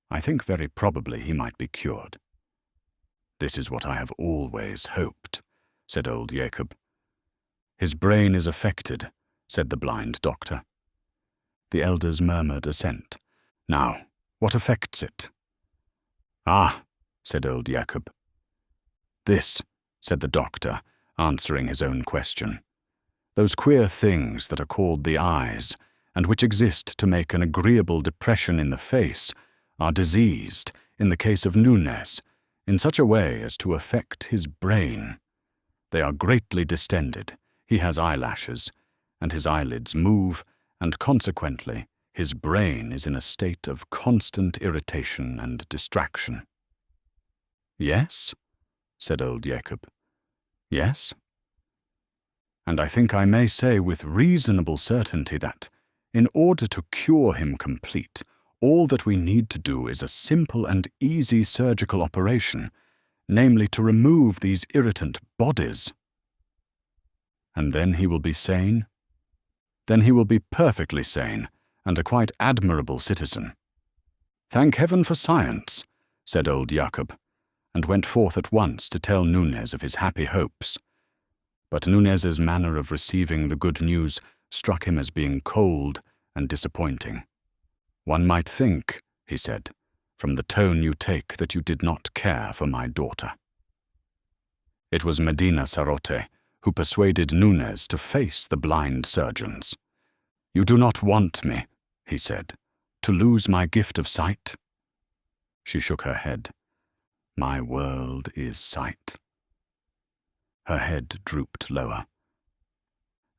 I think very probably he might be cured." "This is what I have always hoped," said old Jacob. "His brain is affected," said the blind doctor. The elders murmured assent. "Now, what affects it?" "Ah," said old Jacob. "This," said the doctor, answering his own question. "Those queer things that are called the eyes, and which exist to make an agreeable depression in the face, are diseased, in the case of Nunez, in such a way as to affect his brain. They are greatly distended, he has eyelashes, and his eyelids move, and consequently his brain is in a state of constant irritation and distraction." "Yes?" said old Jacob. "Yes? And I think I may say with reasonable certainty that, in order to cure him complete, all that we need to do is a simple and easy surgical operation, namely to remove these irritant bodies." "And then he will be sane?" "Then he will be perfectly sane, and a quite admirable citizen." "Thank heaven for science," said old Jacob, and went forth at once to tell Nunez of his happy hopes. But Nunez's manner of receiving the good news struck him as being cold and disappointing. "One might think," he said, "from the tone you take that you did not care for my daughter." It was Medina Sarote who persuaded Nunez to face the blind surgeons. "You do not want me," he said, "to lose my gift of sight?" She shook her head. "My world is sight." Her head drooped lower.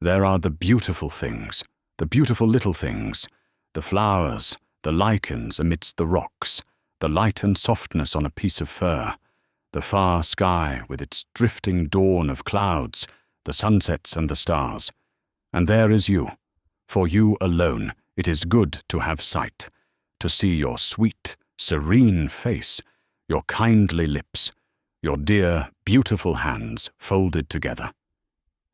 "There are the beautiful things, the beautiful little things, the flowers, the lichens amidst the rocks, the light and softness on a piece of fur, the far sky with its drifting dawn of clouds, the sunsets and the stars. And there is you. For you alone it is good to have sight, to see your sweet, serene face, your kindly lips, your dear, beautiful hands folded together.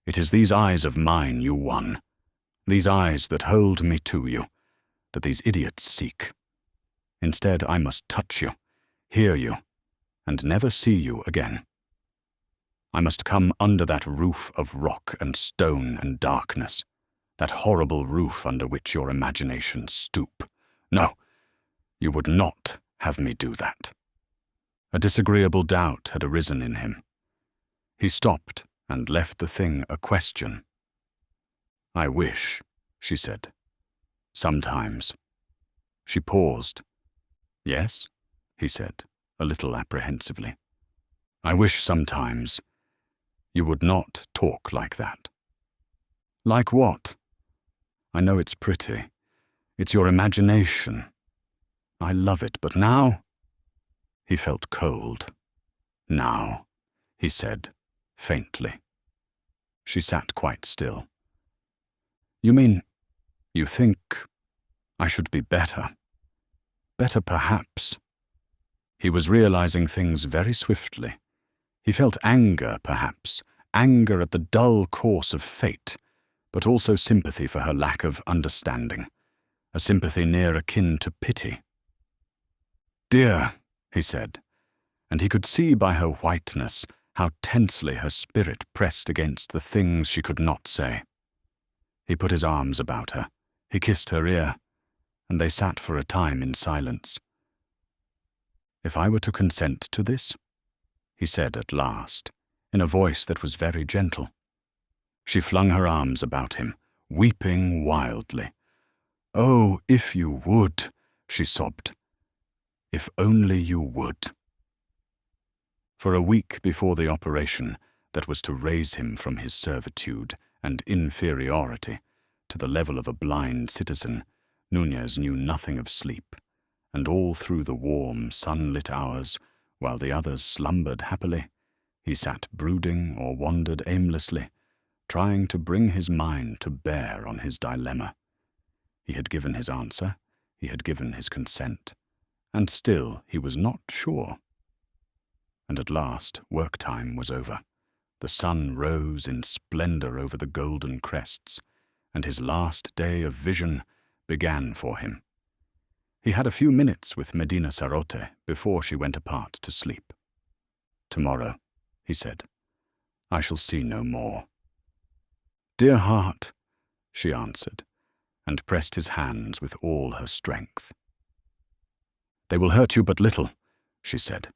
It is these eyes of mine you won, these eyes that hold me to you, that these idiots seek. Instead, I must touch you, hear you, and never see you again. I must come under that roof of rock and stone and darkness, that horrible roof under which your imaginations stoop. No, you would not have me do that." A disagreeable doubt had arisen in him. He stopped and left the thing a question. "I wish," she said. "Sometimes." She paused. "Yes?" he said, a little apprehensively. "I wish sometimes you would not talk like that." "Like what?" "I know it's pretty. It's your imagination. I love it, but now—" He felt cold. "Now," he said, faintly. She sat quite still. "You mean, you think I should be better? Better perhaps." He was realizing things very swiftly. He felt anger, perhaps, anger at the dull course of fate, but also sympathy for her lack of understanding, a sympathy near akin to pity. "Dear," he said, and he could see by her whiteness how tensely her spirit pressed against the things she could not say. He put his arms about her, he kissed her ear, and they sat for a time in silence. "If I were to consent to this?" he said at last, in a voice that was very gentle. She flung her arms about him, weeping wildly. "Oh, if you would," she sobbed. "If only you would." For a week before the operation that was to raise him from his servitude and inferiority to the level of a blind citizen, Nunez knew nothing of sleep, and all through the warm, sunlit hours, while the others slumbered happily, He sat brooding or wandered aimlessly, trying to bring his mind to bear on his dilemma. He had given his answer, he had given his consent, and still he was not sure. And at last work time was over. The sun rose in splendor over the golden crests, and his last day of vision began for him. He had a few minutes with Medina Sarote before she went apart to sleep. "Tomorrow," he said, "I shall see no more." "Dear heart," she answered, and pressed his hands with all her strength. "They will hurt you but little," she said,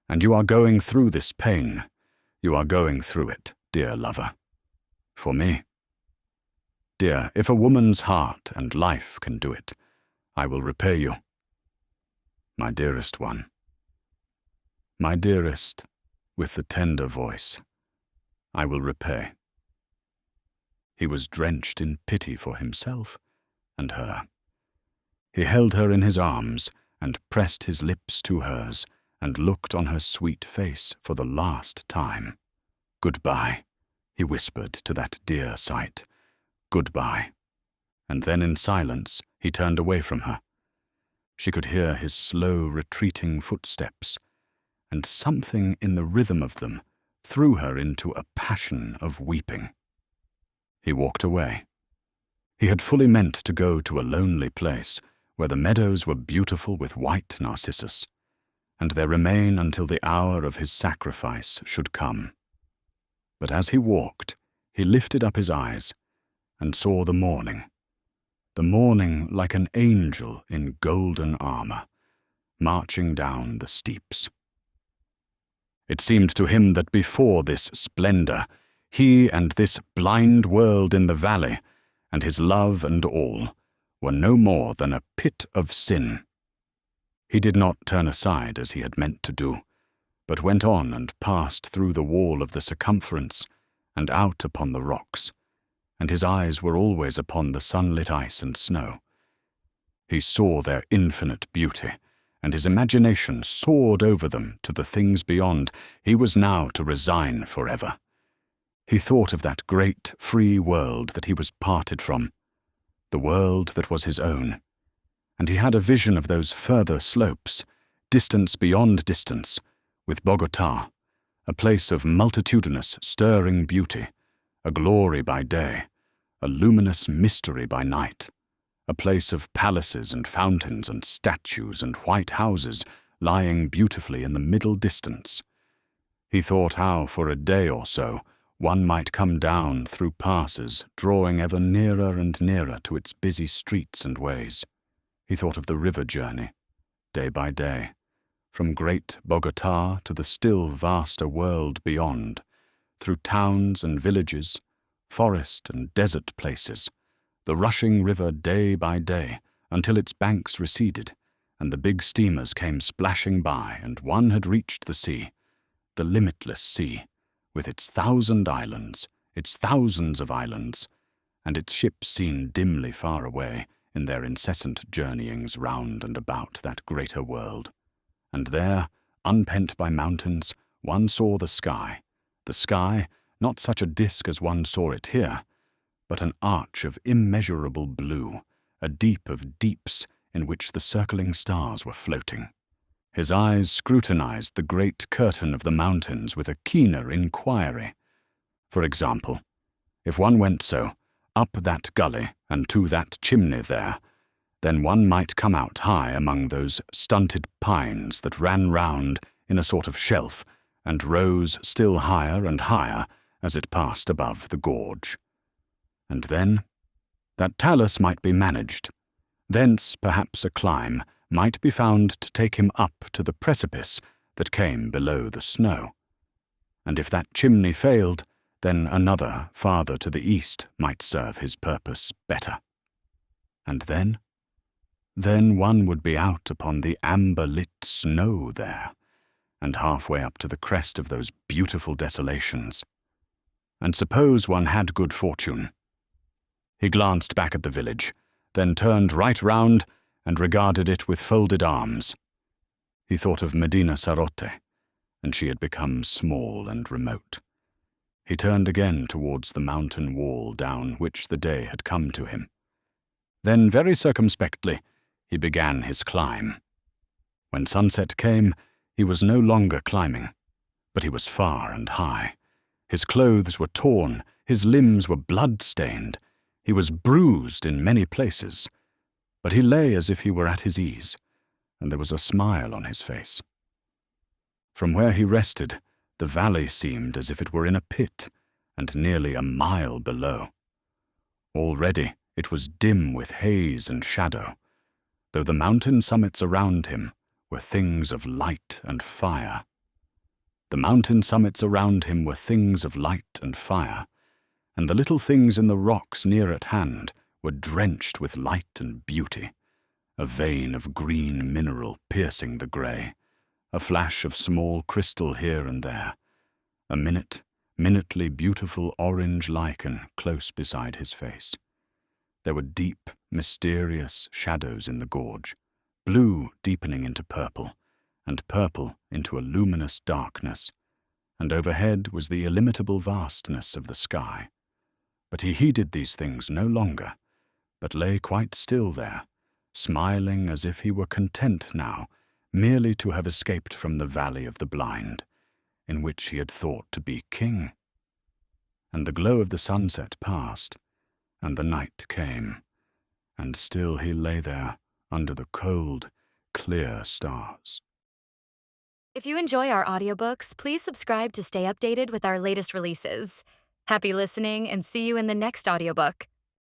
"and you are going through this pain. You are going through it, dear lover. For me. Dear, if a woman's heart and life can do it, I will repay you. My dearest one. My dearest, with the tender voice, I will repay." He was drenched in pity for himself and her. He held her in his arms and pressed his lips to hers and looked on her sweet face for the last time. "Goodbye," he whispered to that dear sight. "Goodbye." And then in silence he turned away from her. She could hear his slow retreating footsteps, and something in the rhythm of them threw her into a passion of weeping. He walked away. He had fully meant to go to a lonely place where the meadows were beautiful with white narcissus, and there remain until the hour of his sacrifice should come. But as he walked, he lifted up his eyes and saw the morning like an angel in golden armor, marching down the steeps. It seemed to him that before this splendor, he and this blind world in the valley, and his love and all, were no more than a pit of sin. He did not turn aside as he had meant to do, but went on and passed through the wall of the circumference and out upon the rocks, and his eyes were always upon the sunlit ice and snow. He saw their infinite beauty, and his imagination soared over them to the things beyond he was now to resign forever. He thought of that great, free world that he was parted from, the world that was his own, and he had a vision of those further slopes, distance beyond distance, with Bogotá, a place of multitudinous, stirring beauty, a glory by day, a luminous mystery by night, a place of palaces and fountains and statues and white houses lying beautifully in the middle distance. He thought how for a day or so one might come down through passes, drawing ever nearer and nearer to its busy streets and ways. He thought of the river journey, day by day, from great Bogotá to the still vaster world beyond, through towns and villages, forest and desert places, the rushing river day by day, until its banks receded, and the big steamers came splashing by, and one had reached the sea, the limitless sea, with its 1,000 islands, its thousands of islands, and its ships seen dimly far away in their incessant journeyings round and about that greater world. And there, unpent by mountains, one saw the sky, not such a disk as one saw it here, but an arch of immeasurable blue, a deep of deeps in which the circling stars were floating. His eyes scrutinized the great curtain of the mountains with a keener inquiry. For example, if one went so, up that gully and to that chimney there, then one might come out high among those stunted pines that ran round in a sort of shelf and rose still higher and higher as it passed above the gorge. And then, that talus might be managed. Thence perhaps a climb might be found to take him up to the precipice that came below the snow. And if that chimney failed, then another farther to the east might serve his purpose better. And then one would be out upon the amber-lit snow there, and halfway up to the crest of those beautiful desolations. And suppose one had good fortune. He glanced back at the village, then turned right round and regarded it with folded arms. He thought of Medina Sarote, and she had become small and remote. He turned again towards the mountain wall down which the day had come to him. Then, very circumspectly, he began his climb. When sunset came, he was no longer climbing, but he was far and high. His clothes were torn, his limbs were blood-stained, he was bruised in many places, but he lay as if he were at his ease, and there was a smile on his face. From where he rested, the valley seemed as if it were in a pit, and nearly a mile below. Already it was dim with haze and shadow, though the mountain summits around him were things of light and fire. The mountain summits around him were things of light and fire, and the little things in the rocks near at hand were drenched with light and beauty, a vein of green mineral piercing the grey, a flash of small crystal here and there, a minutely beautiful orange lichen close beside his face. There were deep, mysterious shadows in the gorge, blue deepening into purple, and purple into a luminous darkness, and overhead was the illimitable vastness of the sky. But he heeded these things no longer, but lay quite still there, smiling as if he were content now merely to have escaped from the valley of the blind, in which he had thought to be king. And the glow of the sunset passed, and the night came, and still he lay there under the cold, clear stars. If you enjoy our audiobooks, please subscribe to stay updated with our latest releases. Happy listening, and see you in the next audiobook.